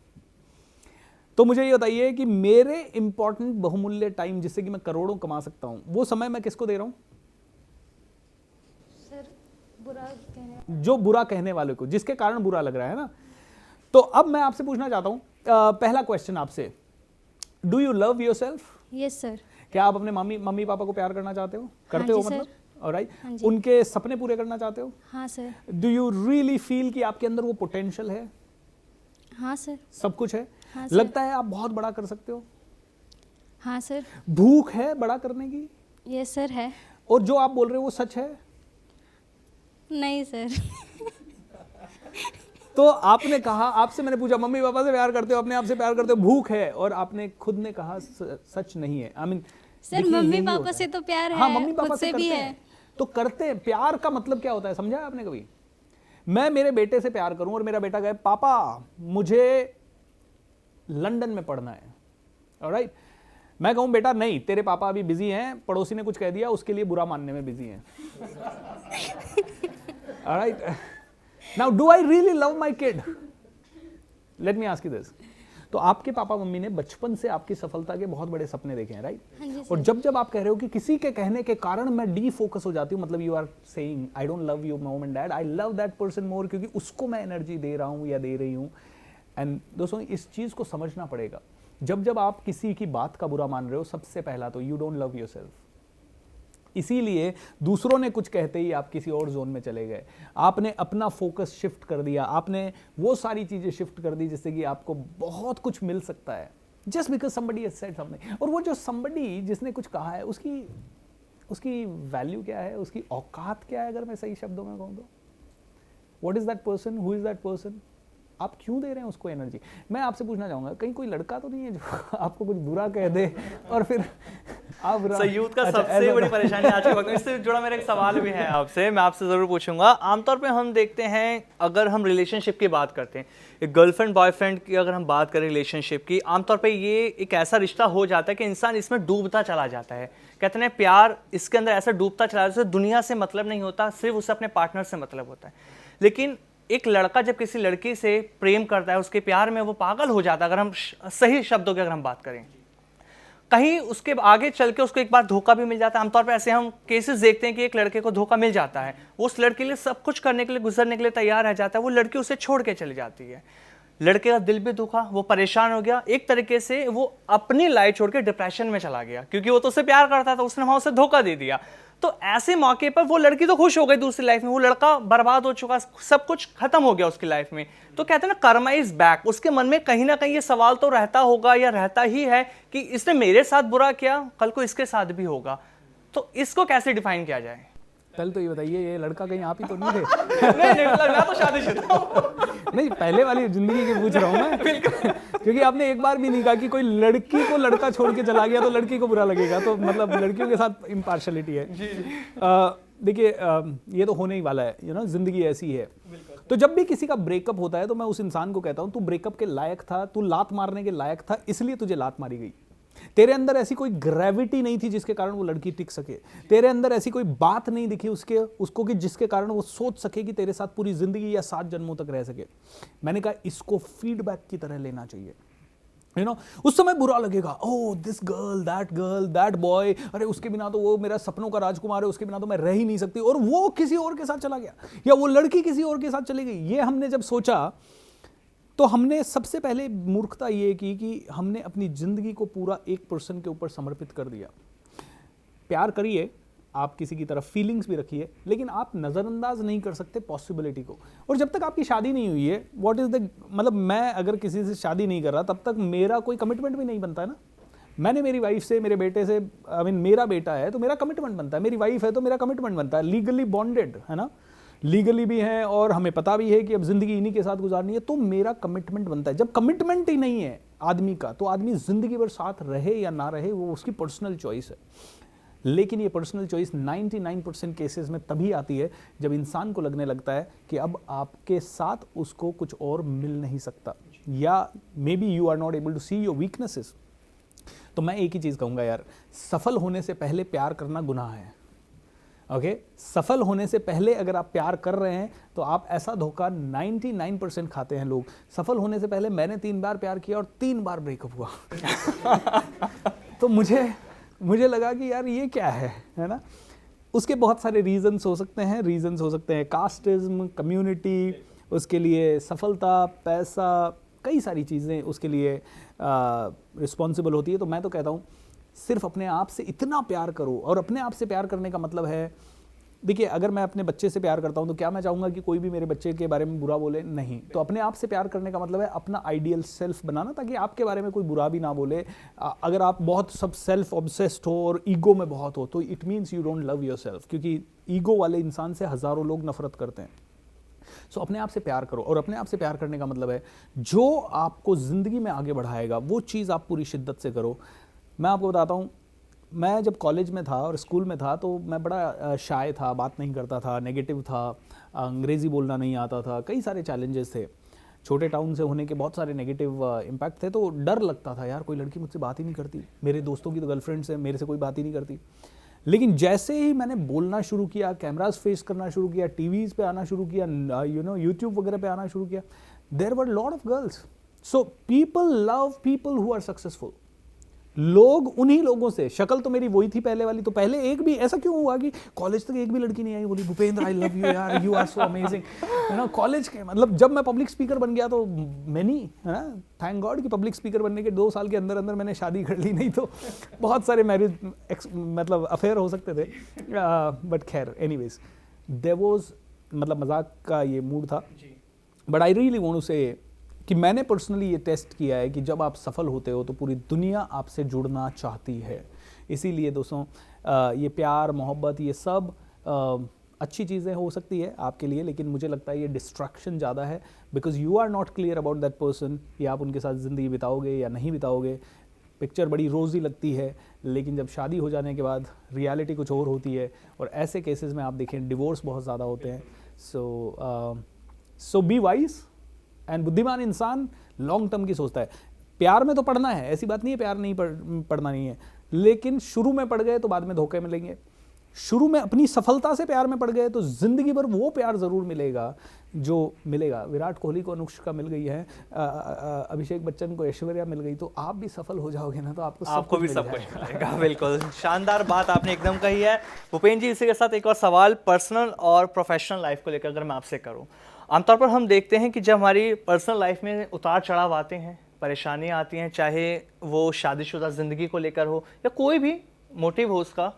तो मुझे ये बताइए कि मेरे इंपॉर्टेंट बहुमूल्य टाइम जिससे कि मैं करोड़ों कमा सकता हूँ, वो समय मैं किसको दे रहा हूँ? सर बुरा कहने, जो बुरा कहने वाले को, जिसके कारण बुरा लग रहा है ना। तो अब मैं आपसे पूछना चाहता हूँ, पहला क्वेश्चन आपसे, do you love yourself? Yes sir. क्या आप अपने मम्मी पापा को प्यार करना चाहते हो? करते हो मतलब? ऑलराइट। उनके सपने पूरे करना चाहते हो? हाँ sir. Do you really feel कि आपके अंदर वो पोटेंशियल है? हाँ सर। सब कुछ है? हाँ सर। लगता है आप बहुत बड़ा कर सकते हो? हाँ सर। भूख है बड़ा करने की? यस सर है। और जो आप बोल रहे हो वो सच है? नहीं सर। तो आपने कहा, आपसे मैंने पूछा मम्मी पापा से प्यार करते हो, अपने आप से प्यार करते हो, भूख है, और आपने खुद ने कहा सच नहीं है। आई मीन सर देखिए, मम्मी यही पापा होता से तो प्यार हाँ, है, मम्मी पापा खुद से से भी करते है। हैं तो करते हैं। प्यार का मतलब क्या होता है समझा है आपने कभी? मैं मेरे बेटे से प्यार करूं और मेरा बेटा कहे पापा मुझे लंदन में पढ़ना है, ऑलराइट, मैं कहूं बेटा नहीं, तेरे पापा अभी बिजी हैं, पड़ोसी ने कुछ कह दिया उसके लिए बुरा मानने में बिजी हैं। Alright, now do I really love my kid? Let me ask you this. तो आपके पापा मम्मी ने बचपन से आपकी सफलता के बहुत बड़े सपने देखे हैं, राइट? हाँ जी और जब जब आप कह रहे हो कि किसी के कहने के कारण मैं डी फोकस हो जाती हूँ, मतलब you are saying I don't love you mom and dad, I love that person more, क्योंकि उसको मैं एनर्जी दे रहा हूँ या दे रही हूँ। एंड दोस्तों इस चीज को समझना पड़ेगा, जब जब आप किसी की बात का बुरा मान रहे हो, सबसे पहला तो यू डोंट लव योरसेल्फ। इसीलिए दूसरों ने कुछ कहते ही आप किसी और जोन में चले गए, आपने अपना फोकस शिफ्ट कर दिया, आपने वो सारी चीजें शिफ्ट कर दी जिससे कि आपको बहुत कुछ मिल सकता है, just because somebody has said something. और वो जो समबडी जिसने कुछ कहा है उसकी वैल्यू क्या है, उसकी औकात क्या है, अगर मैं सही शब्दों में कहूँ तो what is that person, who is that person, आप क्यों दे रहे हैं उसको एनर्जी? मैं आपसे पूछना चाहूंगा, कहीं कोई लड़का तो नहीं है जो आपको कुछ बुरा कह दे और फिर आप यूथ का सबसे बड़ी परेशानी आज के वक्त में, इससे जुड़ा मेरा एक सवाल भी है आपसे, मैं आपसे जरूर पूछूंगा। आमतौर पे हम देखते हैं, अगर हम रिलेशनशिप की बात करते हैं, एक गर्लफ्रेंड बॉयफ्रेंड की अगर हम बात करें रिलेशनशिप की, आमतौर पे ये एक ऐसा रिश्ता हो जाता है कि इंसान इसमें डूबता चला जाता है। कहते हैं प्यार इसके अंदर ऐसा डूबता चला जाता है, दुनिया से मतलब नहीं होता, सिर्फ उसे अपने पार्टनर से मतलब होता है। लेकिन एक लड़का जब किसी लड़की से प्रेम करता है, उसके प्यार में वो पागल हो जाता है, अगर हम सही शब्दों की अगर हम बात करें, कहीं उसके आगे चल के उसको एक बार धोखा भी मिल जाता है। आमतौर पर ऐसे हम केसेस देखते हैं कि एक लड़के को धोखा मिल जाता है, वो उस लड़के के लिए सब कुछ करने के लिए, गुजरने के लिए तैयार रह जाता है, वो लड़की उसे छोड़ के चली जाती है, लड़के का दिल भी दुखा, वो परेशान हो गया, एक तरीके से वो अपनी लाइफ छोड़ के डिप्रेशन में चला गया, क्योंकि वो तो उसे प्यार करता था, उसने वहां उसे धोखा दे दिया। तो ऐसे मौके पर वो लड़की तो खुश हो गई दूसरी लाइफ में, वो लड़का बर्बाद हो चुका, सब कुछ खत्म हो गया उसकी लाइफ में। तो कहते हैं ना कर्मा इज बैक, उसके मन में कहीं ना कहीं ये सवाल तो रहता होगा या रहता ही है कि इसने मेरे साथ बुरा किया, कल को इसके साथ भी होगा। तो इसको कैसे डिफाइन किया जाए? पहले तो ये बताइए, ये लड़का कहीं आप ही तो नहीं थे? नहीं, मतलब मैं तो शादीशुदा हूं। नहीं, पहले वाली जिंदगी की पूछ रहा हूँ मैं, क्योंकि आपने एक बार भी नहीं कहा कि कोई लड़की को लड़का छोड़ के चला गया तो लड़की को बुरा लगेगा, तो मतलब लड़कियों के साथ इम्पार्शलिटी है। देखिए ये तो होने ही वाला है, यू नो, जिंदगी ऐसी है। तो जब भी किसी का ब्रेकअप होता है तो मैं उस इंसान को कहता हूं, तू ब्रेकअप के लायक था, तू लात मारने के लायक था, इसलिए तुझे लात मारी गई। तेरे अंदर ऐसी कोई ग्रेविटी नहीं थी जिसके कारण वो लड़की टिक सके, तेरे अंदर ऐसी कोई बात नहीं दिखी उसको कि जिसके कारण वो सोच सके कि तेरे साथ पूरी जिंदगी या 7 जन्मों तक रह सके। मैंने कहा इसको फीडबैक की तरह लेना चाहिए, यू नो। उस समय बुरा लगेगा, oh this girl that boy, अरे उसके बिना तो वो मेरा सपनों का राजकुमार है, उसके बिना तो मैं रह ही नहीं सकती, और वो किसी और के साथ चला गया या वो लड़की किसी और के साथ चली गई। ये हमने जब सोचा तो हमने सबसे पहले मूर्खता ये की कि हमने अपनी जिंदगी को पूरा एक पर्सन के ऊपर समर्पित कर दिया। प्यार करिए, आप किसी की तरफ फीलिंग्स भी रखिए, लेकिन आप नज़रअंदाज नहीं कर सकते पॉसिबिलिटी को। और जब तक आपकी शादी नहीं हुई है, व्हाट इज़ द मतलब, मैं अगर किसी से शादी नहीं कर रहा तब तक मेरा कोई कमिटमेंट भी नहीं बनता है ना। मैंने मेरी वाइफ से, मेरे बेटे से, आई मीन मेरा बेटा है तो मेरा कमिटमेंट बनता है, मेरी वाइफ है तो मेरा कमिटमेंट बनता है, लीगली बॉन्डेड है ना, लीगली भी है और हमें पता भी है कि अब जिंदगी इन्हीं के साथ गुजारनी है, तो मेरा कमिटमेंट बनता है। जब कमिटमेंट ही नहीं है आदमी का, तो आदमी जिंदगी भर साथ रहे या ना रहे वो उसकी पर्सनल चॉइस है। लेकिन ये पर्सनल चॉइस 99% केसेस में तभी आती है जब इंसान को लगने लगता है कि अब आपके साथ उसको कुछ और मिल नहीं सकता, या maybe you are not able to see your weaknesses. तो मैं एक ही चीज़ कहूँगा यार, सफल होने से पहले प्यार करना गुनाह है। ओके, सफल होने से पहले अगर आप प्यार कर रहे हैं तो आप ऐसा धोखा 99% खाते हैं लोग। सफल होने से पहले मैंने 3 बार प्यार किया और 3 बार ब्रेकअप हुआ। तो मुझे लगा कि यार ये क्या है ना। उसके बहुत सारे रीजंस हो सकते हैं, कास्टिज्म, कम्युनिटी, उसके लिए सफलता, पैसा, कई सारी चीज़ें उसके लिए रिस्पॉन्सिबल होती है। तो मैं तो कहता हूँ सिर्फ अपने आप से इतना प्यार करो, और अपने आप से प्यार करने का मतलब है, देखिए अगर मैं अपने बच्चे से प्यार करता हूँ तो क्या मैं चाहूँगा कि कोई भी मेरे बच्चे के बारे में बुरा बोले? नहीं। तो अपने आप से प्यार करने का मतलब है अपना आइडियल सेल्फ बनाना, ताकि आपके बारे में कोई बुरा भी ना बोले। अगर आप बहुत सब सेल्फ ऑब्सेस्ड हो और ईगो में बहुत हो तो it means you don't love your self, क्योंकि ईगो वाले इंसान से हज़ारों लोग नफरत करते हैं। सो अपने आप से प्यार करो, और अपने आप से प्यार करने का मतलब है जो आपको ज़िंदगी में आगे बढ़ाएगा वो चीज़ आप पूरी शिद्दत से करो। मैं आपको बताता हूँ, मैं जब कॉलेज में था और स्कूल में था तो मैं बड़ा शाय था, बात नहीं करता था, नेगेटिव था, अंग्रेज़ी बोलना नहीं आता था, कई सारे चैलेंजेस थे। छोटे टाउन से होने के बहुत सारे नेगेटिव इम्पैक्ट थे, तो डर लगता था यार कोई लड़की मुझसे बात ही नहीं करती, मेरे दोस्तों की तो गर्लफ्रेंड्स हैं, मेरे से कोई बात ही नहीं करती। लेकिन जैसे ही मैंने बोलना शुरू किया, कैमरास फेस करना शुरू किया, टीवीज़ पे आना शुरू किया, यूट्यूब वगैरह पे आना शुरू किया, there were lot of girls. So people love people who are successful. लोग उन्हीं लोगों से, शक्ल तो मेरी वही थी पहले वाली, तो पहले एक भी ऐसा क्यों हुआ कि कॉलेज तक एक भी लड़की नहीं आई बोली भूपेंद्र आई लव यू यार, यू आर सो अमेजिंग, है ना। कॉलेज के मतलब जब मैं पब्लिक स्पीकर बन गया तो मैंने, है ना, थैंक गॉड कि पब्लिक स्पीकर बनने के 2 साल के अंदर अंदर मैंने शादी कर ली, नहीं तो बहुत सारे मैरिज मतलब अफेयर हो सकते थे। बट खैर एनीवेज, देयर वाज, मतलब मजाक का ये मूड था, but I really want to say कि मैंने पर्सनली ये टेस्ट किया है कि जब आप सफल होते हो तो पूरी दुनिया आपसे जुड़ना चाहती है। इसीलिए दोस्तों ये प्यार मोहब्बत ये सब अच्छी चीज़ें हो सकती है आपके लिए, लेकिन मुझे लगता है ये डिस्ट्रैक्शन ज़्यादा है, because you are not clear about that person कि आप उनके साथ ज़िंदगी बिताओगे या नहीं बिताओगे। पिक्चर बड़ी रोज़ी लगती है, लेकिन जब शादी हो जाने के बाद रियलिटी कुछ और होती है, और ऐसे केसेस में आप देखें डिवोर्स बहुत ज़्यादा होते हैं। सो बी वाइज, एंड बुद्धिमान इंसान लॉन्ग टर्म की सोचता है। प्यार में तो पढ़ना है, ऐसी बात नहीं है प्यार नहीं पढ़ना नहीं है, लेकिन शुरू में पढ़ गए तो बाद में धोखे मिलेंगे। शुरू में अपनी सफलता से प्यार में पड़ गए तो जिंदगी भर वो प्यार जरूर मिलेगा जो मिलेगा। विराट कोहली को अनुष्का मिल गई है, अभिषेक बच्चन को ऐश्वर्या मिल गई, तो आप भी सफल हो जाओगे ना, तो आपको भी सब कुछ मिलेगा। बिल्कुल शानदार बात आपने एकदम कही है भूपेंद्र जी। इसी के साथ एक और सवाल पर्सनल और प्रोफेशनल लाइफ को लेकर अगर मैं आपसे करूं, आमतौर पर हम देखते हैं कि जब हमारी पर्सनल लाइफ में उतार चढ़ाव आते हैं, परेशानियां आती हैं, चाहे वो शादीशुदा ज़िंदगी को लेकर हो या कोई भी मोटिव हो उसका,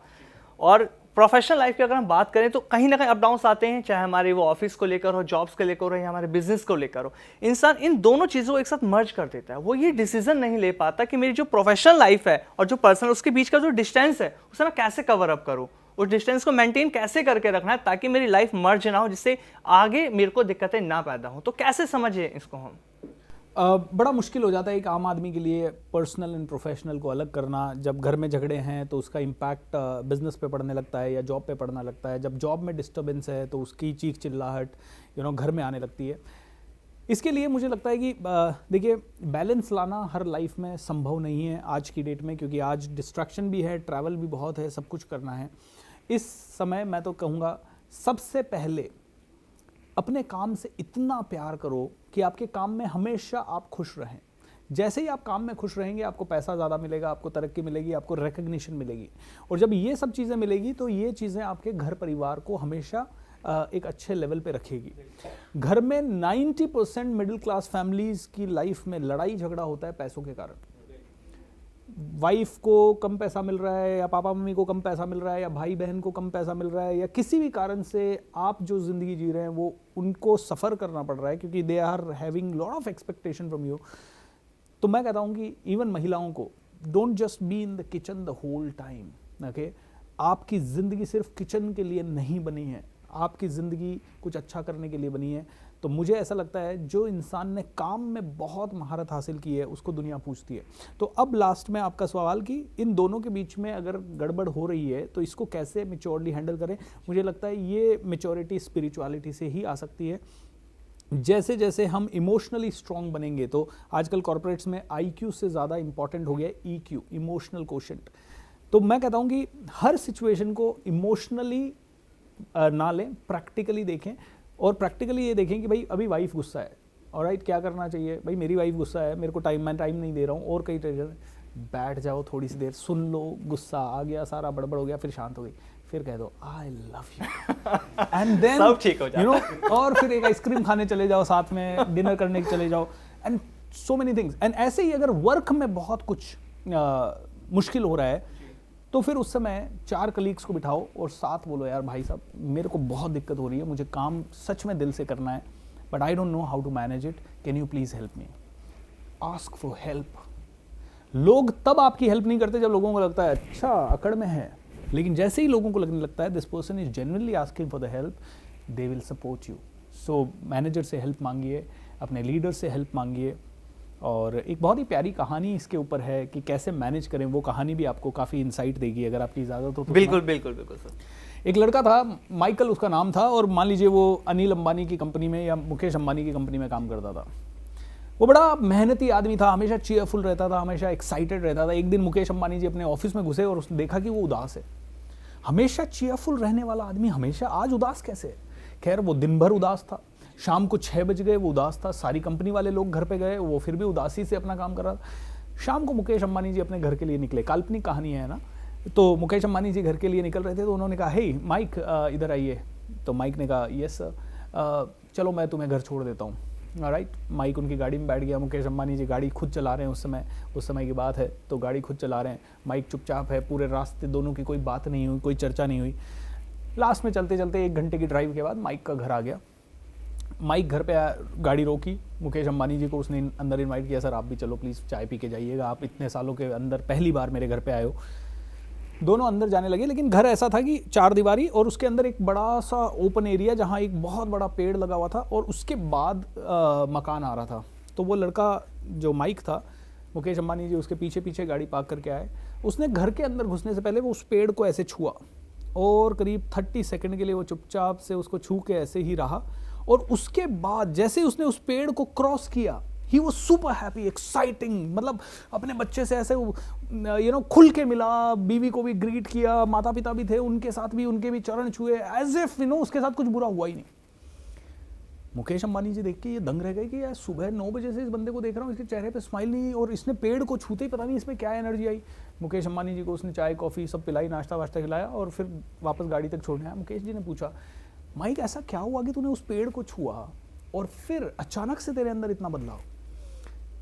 और प्रोफेशनल लाइफ की अगर हम बात करें तो कहीं ना कहीं अप डाउन्स आते हैं, चाहे हमारे वो ऑफिस को लेकर हो, जॉब्स को लेकर हो या हमारे बिजनेस को लेकर हो। इंसान इन दोनों चीज़ों को एक साथ मर्ज कर देता है। वो ये डिसीजन नहीं ले पाता कि मेरी जो प्रोफेशनल लाइफ है और जो पर्सनल, उसके बीच का जो डिस्टेंस है उसे मैं कैसे कवर अप करूँ, उस डिस्टेंस को मेंटेन कैसे करके रखना है ताकि मेरी लाइफ मर्ज ना हो, जिससे आगे मेरे को दिक्कतें ना पैदा हो। तो कैसे समझे इसको हम? बड़ा मुश्किल हो जाता है एक आम आदमी के लिए पर्सनल एंड प्रोफेशनल को अलग करना। जब घर में झगड़े हैं तो उसका इम्पैक्ट बिजनेस पे पड़ने लगता है या जॉब पे पड़ने लगता है। जब जॉब में डिस्टर्बेंस है तो उसकी चीख चिल्लाहट घर में आने लगती है। इसके लिए मुझे लगता है कि देखिए, बैलेंस लाना हर लाइफ में संभव नहीं है आज की डेट में, क्योंकि आज डिस्ट्रैक्शन भी है, ट्रैवल भी बहुत है, सब कुछ करना है। इस समय मैं तो कहूँगा सबसे पहले अपने काम से इतना प्यार करो कि आपके काम में हमेशा आप खुश रहें। जैसे ही आप काम में खुश रहेंगे आपको पैसा ज़्यादा मिलेगा, आपको तरक्की मिलेगी, आपको रिकग्निशन मिलेगी, और जब ये सब चीज़ें मिलेगी तो ये चीज़ें आपके घर परिवार को हमेशा एक अच्छे लेवल पे रखेगी। घर में 90% मिडिल क्लास फैमिलीज़ की लाइफ में लड़ाई झगड़ा होता है पैसों के कारण। वाइफ को कम पैसा मिल रहा है या पापा मम्मी को कम पैसा मिल रहा है या भाई बहन को कम पैसा मिल रहा है या किसी भी कारण से आप जो ज़िंदगी जी रहे हैं वो उनको सफ़र करना पड़ रहा है, क्योंकि they are having lot of expectation from you. तो मैं कहता हूँ कि इवन महिलाओं को don't just be in the kitchen the whole time. Okay, आपकी ज़िंदगी सिर्फ किचन के लिए नहीं बनी है, आपकी ज़िंदगी कुछ अच्छा करने के लिए बनी है। तो मुझे ऐसा लगता है जो इंसान ने काम में बहुत महारत हासिल की है उसको दुनिया पूछती है। तो अब लास्ट में आपका सवाल कि इन दोनों के बीच में अगर गड़बड़ हो रही है तो इसको कैसे मैच्योरली हैंडल करें, मुझे लगता है ये मैच्योरिटी स्पिरिचुअलिटी से ही आ सकती है। जैसे जैसे हम इमोशनली स्ट्रॉन्ग बनेंगे, तो आजकल कॉर्पोरेट्स में IQ से ज़्यादा इंपॉर्टेंट हो गया है EQ, इमोशनल कोशेंट। तो मैं कहता हूँ कि हर सिचुएशन को इमोशनली ना लें, प्रैक्टिकली देखें, और प्रैक्टिकली ये देखें कि भाई अभी वाइफ गुस्सा है, ऑलराइट, क्या करना चाहिए, भाई मेरी वाइफ गुस्सा है, मेरे को मैं टाइम नहीं दे रहा हूँ, और कई टेंशन, बैठ जाओ थोड़ी सी देर, सुन लो, गुस्सा आ गया, सारा बड़बड़ हो गया, फिर शांत हो गई, फिर कह दो I love you and then सब ठीक हो जाता और फिर एक आइसक्रीम खाने चले जाओ, साथ में डिनर करने चले जाओ, and so many things. And ऐसे ही अगर वर्क में बहुत कुछ मुश्किल हो रहा है तो फिर उस समय 4 कलीग्स को बिठाओ और साथ बोलो, यार भाई साहब मेरे को बहुत दिक्कत हो रही है, मुझे काम सच में दिल से करना है, but I don't know how to manage it, can you please help me. Ask for help. लोग तब आपकी हेल्प नहीं करते जब लोगों को लगता है अच्छा अकड़ में है, लेकिन जैसे ही लोगों को लगने लगता है this person is genuinely asking for the help, they will support you. So manager से हेल्प मांगिए, अपने लीडर से हेल्प मांगिए, और एक बहुत ही प्यारी कहानी इसके ऊपर है कि कैसे मैनेज करें। वो कहानी भी आपको काफ़ी इंसाइट देगी, अगर आपकी इजाज़त हो तो। बिल्कुल बिल्कुल बिल्कुल सर। एक लड़का था, माइकल उसका नाम था, और मान लीजिए वो अनिल अंबानी की कंपनी में या मुकेश अंबानी की कंपनी में काम करता था। वो बड़ा मेहनती आदमी था, हमेशा चीयरफुल रहता था, हमेशा एक्साइटेड रहता था। एक दिन मुकेश अंबानी जी अपने ऑफिस में घुसे और उसने देखा कि वो उदास है। हमेशा चीयरफुल रहने वाला आदमी हमेशा आज उदास कैसे है? खैर वो दिन भर उदास था। शाम को 6 बज गए, वो उदास था। सारी कंपनी वाले लोग घर पे गए, वो फिर भी उदासी से अपना काम कर रहा था। शाम को मुकेश अंबानी जी अपने घर के लिए निकले। काल्पनिक कहानी है ना। तो मुकेश अंबानी जी घर के लिए निकल रहे थे, तो उन्होंने कहा, हे माइक इधर आइए। तो माइक ने कहा, यस सर, चलो मैं तुम्हें घर छोड़ देता हूँ। राइट, माइक उनकी गाड़ी में बैठ गया। मुकेश अंबानी जी गाड़ी खुद चला रहे हैं, उस समय की बात है, तो गाड़ी खुद चला रहे हैं। माइक चुपचाप है, पूरे रास्ते दोनों की कोई बात नहीं हुई, कोई चर्चा नहीं हुई। लास्ट में चलते चलते 1 घंटे की ड्राइव के बाद माइक का घर आ गया। माइक घर पे गाड़ी रोकी, मुकेश अंबानी जी को उसने अंदर इनवाइट किया, सर आप भी चलो प्लीज़, चाय पी के जाइएगा, आप इतने सालों के अंदर पहली बार मेरे घर पे आए हो। दोनों अंदर जाने लगे, लेकिन घर ऐसा था कि 4 दीवारी और उसके अंदर एक बड़ा सा ओपन एरिया जहाँ एक बहुत बड़ा पेड़ लगा हुआ था, और उसके बाद मकान आ रहा था। तो वो लड़का जो माइक था, मुकेश अंबानी जी उसके पीछे पीछे गाड़ी पार्क करके आए। उसने घर के अंदर घुसने से पहले वो उस पेड़ को ऐसे छुआ, और करीब 30 सेकंड के लिए वो चुपचाप से उसको छू के ऐसे ही रहा। और उसके बाद जैसे ही उसने उस पेड़ को क्रॉस किया, he was super happy, exciting, मतलब अपने बच्चे से ऐसे खुल के मिला, बीवी को भी ग्रीट किया, माता पिता भी थे उनके साथ भी, उनके भी चरण छुए, एज इफ उसके साथ कुछ बुरा हुआ ही नहीं। मुकेश अंबानी जी देख के ये दंग रह गए कि यार सुबह 9 बजे से इस बंदे को देख रहा हूँ, इसके चेहरे पे स्माइल नहीं, और इसने पेड़ को छूते ही पता नहीं इसमें क्या एनर्जी आई। मुकेश अंबानी जी को उसने चाय कॉफ़ी सब पिलाई, नाश्ता वाश्ता खिलाया, और फिर वापस गाड़ी तक छोड़ने आया। मुकेश जी ने पूछा, माइक ऐसा क्या हुआ कि तूने उस पेड़ को छुआ और फिर अचानक से तेरे अंदर इतना बदलाव?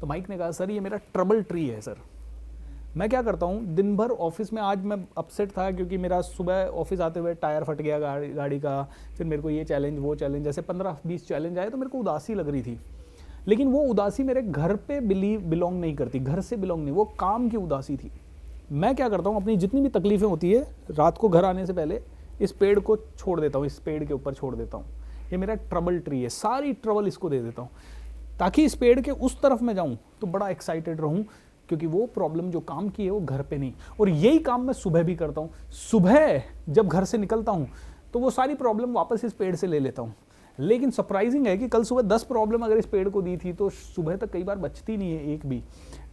तो माइक ने कहा, सर ये मेरा ट्रबल ट्री है सर। मैं क्या करता हूँ, दिन भर ऑफिस में, आज मैं अपसेट था क्योंकि मेरा सुबह ऑफिस आते हुए टायर फट गया गाड़ी का, फिर मेरे को ये चैलेंज वो चैलेंज, जैसे 15-20 चैलेंज आए, तो मेरे को उदासी लग रही थी। लेकिन वो उदासी मेरे घर पे बिलोंग नहीं करती, घर से बिलोंग नहीं, वो काम की उदासी थी। मैं क्या करता हूँ, अपनी जितनी भी तकलीफें होती है, रात को घर आने से पहले इस पेड़ को छोड़ देता हूँ, इस पेड़ के ऊपर छोड़ देता हूँ। ये मेरा ट्रबल ट्री है, सारी ट्रबल इसको दे देता हूँ, ताकि इस पेड़ के उस तरफ में जाऊँ तो बड़ा एक्साइटेड रहूँ, क्योंकि वो प्रॉब्लम जो काम की है वो घर पे नहीं। और यही काम मैं सुबह भी करता हूँ। सुबह जब घर से निकलता हूँ तो वो सारी प्रॉब्लम वापस इस पेड़ से ले लेता हूँ। लेकिन सरप्राइजिंग है कि कल सुबह 10 प्रॉब्लम अगर इस पेड़ को दी थी, तो सुबह तक कई बार बचती नहीं है एक भी।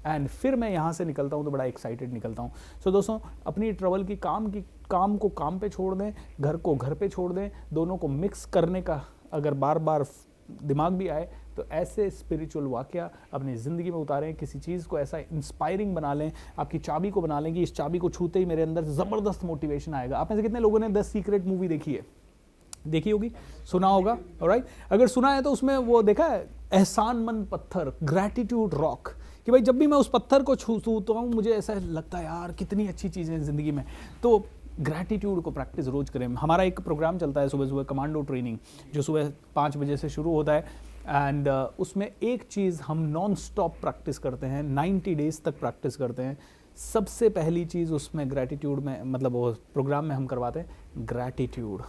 एंड फिर मैं यहाँ से निकलता हूँ तो बड़ा एक्साइटेड निकलता हूँ। सो दोस्तों, अपनी ट्रबल की काम को काम पे छोड़ दें, घर को घर पे छोड़ दें, दोनों को मिक्स करने का अगर बार बार दिमाग भी आए तो ऐसे स्पिरिचुअल वाकया अपनी ज़िंदगी में उतारें। किसी चीज़ को ऐसा इंस्पायरिंग बना लें, आपकी चाबी को बना लें कि इस चाबी को छूते ही मेरे अंदर ज़बरदस्त मोटिवेशन आएगा। आप में से कितने लोगों ने 10 सीक्रेट मूवी देखी है? देखी होगी, सुना होगा, ऑलराइट। अगर सुना है तो उसमें वो देखा है, एहसानमंद पत्थर, ग्रैटिट्यूड रॉक, कि भाई जब भी मैं उस पत्थर को छूता हूँ मुझे ऐसा लगता है यार कितनी अच्छी चीज़ें हैं ज़िंदगी में। तो ग्रैटिट्यूड को प्रैक्टिस रोज़ करें। हमारा एक प्रोग्राम चलता है सुबह सुबह, कमांडो ट्रेनिंग, जो सुबह 5 बजे से शुरू होता है। एंड उसमें एक चीज़ हम नॉन स्टॉप प्रैक्टिस करते हैं, 90 डेज तक प्रैक्टिस करते हैं। सबसे पहली चीज़ उसमें ग्रैटिट्यूड में, मतलब वो प्रोग्राम में हम करवाते हैं ग्रैटिट्यूड।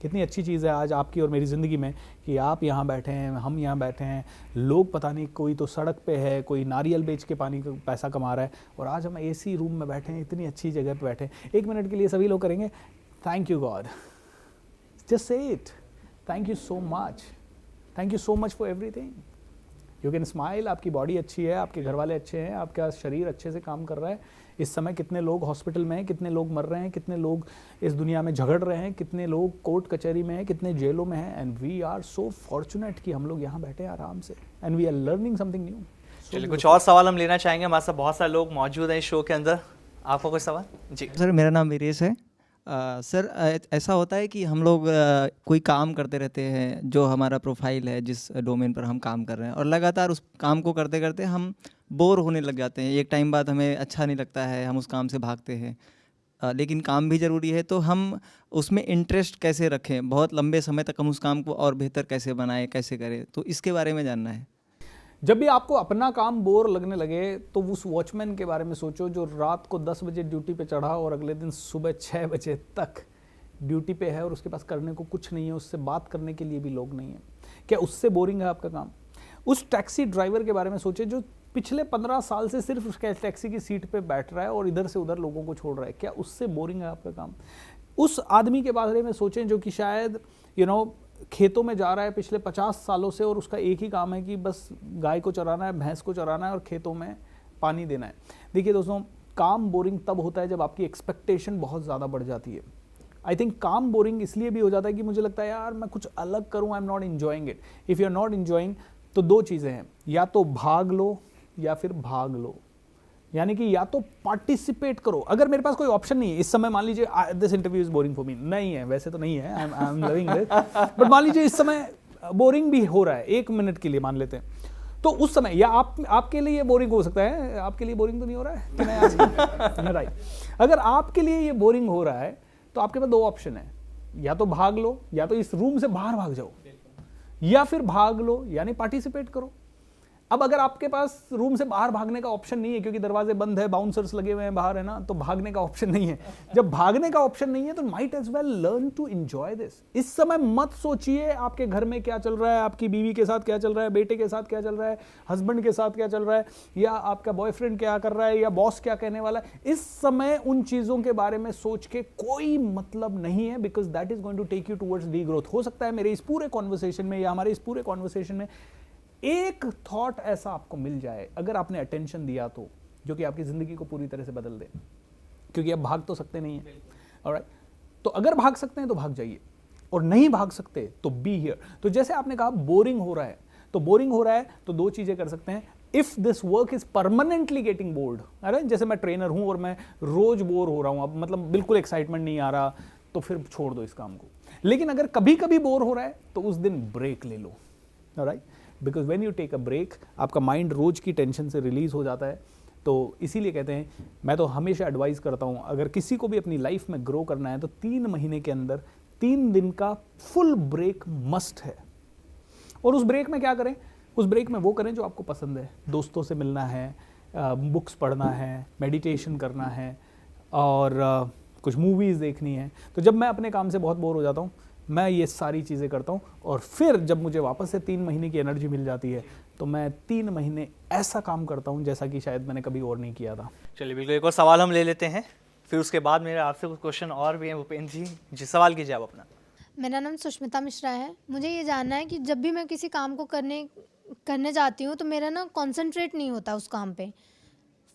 कितनी अच्छी चीज़ है आज आपकी और मेरी ज़िंदगी में कि आप यहाँ बैठे हैं, हम यहाँ बैठे हैं, लोग पता नहीं, कोई तो सड़क पे है, कोई नारियल बेच के पानी का पैसा कमा रहा है, और आज हम एसी रूम में बैठे हैं, इतनी अच्छी जगह पे बैठे हैं। 1 मिनट के लिए सभी लोग करेंगे, thank you God, just say it, thank you so much, thank you so much for everything. You can smile, आपकी बॉडी अच्छी है, आपके घर वाले अच्छे हैं, आपका शरीर अच्छे से काम कर रहा है। इस समय कितने लोग हॉस्पिटल में हैं, कितने लोग मर रहे हैं, कितने लोग इस दुनिया में झगड़ रहे हैं, कितने लोग कोर्ट कचहरी में हैं, कितने जेलों में हैं। And we are so fortunate कि हम लोग यहाँ बैठे हैं आराम से, and we are learning something new. चलिए, कुछ और सवाल हम लेना चाहेंगे, हमारे साथ बहुत सारे लोग मौजूद हैं इस शो के अंदर। आपको कोई सवाल? जी सर, मेरा नाम वीरेश है। सर, ऐसा होता है कि हम लोग कोई काम करते रहते हैं, जो हमारा प्रोफाइल है, जिस डोमेन पर हम काम कर रहे हैं, और लगातार उस काम को करते करते हम बोर होने लग जाते हैं। एक टाइम बाद हमें अच्छा नहीं लगता है, हम उस काम से भागते हैं। लेकिन काम भी ज़रूरी है, तो हम उसमें इंटरेस्ट कैसे रखें, बहुत लंबे समय तक हम उस काम को और बेहतर कैसे बनाएं, कैसे करें, तो इसके बारे में जानना है। जब भी आपको अपना काम बोर लगने लगे तो उस वॉचमैन के बारे में सोचो जो रात को 10 बजे ड्यूटी पे चढ़ा और अगले दिन सुबह 6 बजे तक ड्यूटी पे है, और उसके पास करने को कुछ नहीं है, उससे बात करने के लिए भी लोग नहीं है। क्या उससे बोरिंग है आपका काम? उस टैक्सी ड्राइवर के बारे में सोचे जो पिछले 15 साल से सिर्फ उसके टैक्सी की सीट पे बैठ रहा है और इधर से उधर लोगों को छोड़ रहा है, क्या उससे बोरिंग है आपका काम? उस आदमी के बारे में सोचें जो कि शायद खेतों में जा रहा है पिछले 50 सालों से और उसका एक ही काम है कि बस गाय को चराना है, भैंस को चराना है और खेतों में पानी देना है। देखिए दोस्तों, काम बोरिंग तब होता है जब आपकी एक्सपेक्टेशन बहुत ज़्यादा बढ़ जाती है। आई थिंक काम बोरिंग इसलिए भी हो जाता है कि मुझे लगता है यार मैं कुछ अलग करूँ, I am not enjoying it. If you are not enjoying तो दो चीज़ें हैं, या तो भाग लो या फिर भाग लो। यानी कि या तो पार्टिसिपेट करो। अगर मेरे पास कोई ऑप्शन नहीं है इस समय, मान लीजिए this interview is boring for me, नहीं है वैसे तो नहीं है, I am loving this, but मान लीजिए इस समय बोरिंग भी हो रहा है 1 मिनट के लिए मान लेते हैं, तो उस समय या आपके लिए बोरिंग हो सकता है, आपके लिए बोरिंग तो नहीं हो रहा है कि नहीं राइट। अगर आपके लिए ये बोरिंग हो रहा है तो आपके पास 2 ऑप्शन है, या तो भाग लो, या तो इस रूम से बाहर भाग जाओ, या फिर भाग लो यानी पार्टिसिपेट करो। अब अगर आपके पास रूम से बाहर भागने का ऑप्शन नहीं है क्योंकि दरवाजे बंद है, बाउंसर्स लगे हुए हैं बाहर, है ना, तो भागने का ऑप्शन नहीं है। जब भागने का ऑप्शन नहीं है तो might as well learn to enjoy this. इस समय मत सोचिए आपके घर में क्या चल रहा है, आपकी बीवी के साथ क्या चल रहा है, बेटे के साथ क्या चल रहा है, हस्बैंड के साथ क्या चल रहा है, या आपका बॉयफ्रेंड क्या कर रहा है, या बॉस क्या कहने वाला है। इस समय उन चीज़ों के बारे में सोच के कोई मतलब नहीं है, because that is going to take you towards the growth. हो सकता है मेरे इस पूरे कॉन्वर्सेशन में या हमारे इस पूरे कॉन्वर्सेशन में एक थॉट ऐसा आपको मिल जाए, अगर आपने अटेंशन दिया तो, जो कि आपकी जिंदगी को पूरी तरह से बदल दे। क्योंकि आप भाग तो सकते नहीं है, ऑलराइट। तो अगर भाग सकते हैं तो भाग जाइए, और नहीं भाग सकते तो बी हियर। तो जैसे आपने कहा बोरिंग हो रहा है, तो बोरिंग हो रहा है तो 2 चीजें कर सकते हैं। If this work is permanently getting bored, अरे जैसे मैं ट्रेनर हूं और मैं रोज बोर हो रहा हूं, अब मतलब बिल्कुल एक्साइटमेंट नहीं आ रहा, तो फिर छोड़ दो इस काम को। लेकिन अगर कभी कभी बोर हो रहा है तो उस दिन ब्रेक ले लो, alright. Because when you take a break, आपका माइंड रोज की टेंशन से रिलीज हो जाता है। तो इसीलिए कहते हैं, मैं तो हमेशा एडवाइस करता हूँ, अगर किसी को भी अपनी लाइफ में ग्रो करना है तो 3 महीने के अंदर 3 दिन का फुल ब्रेक मस्ट है। और उस ब्रेक में क्या करें? उस ब्रेक में वो करें जो आपको पसंद है। दोस्तों से मिलना है, बुक्स पढ़ना है, मेडिटेशन करना है, और कुछ मूवीज़ देखनी है। तो जब मैं अपने काम से बहुत बोर हो जाता हूँ, मैं ये सारी चीज़ें करता हूँ, और फिर जब मुझे वापस से 3 महीने की एनर्जी मिल जाती है तो मैं 3 महीने ऐसा काम करता हूँ जैसा कि शायद मैंने कभी और नहीं किया था। चलिए बिल्कुल, एक और सवाल हम ले लेते हैं, फिर उसके बाद मेरे आपसे कुछ क्वेश्चन और भी हैं। भूपेंद्र जी, जी सवाल कीजिए आप अपना। मेरा नाम सुष्मिता मिश्रा है। मुझे ये जानना है कि जब भी मैं किसी काम को करने जाती हूँ तो मेरा ना कंसंट्रेट नहीं होता, उस काम पे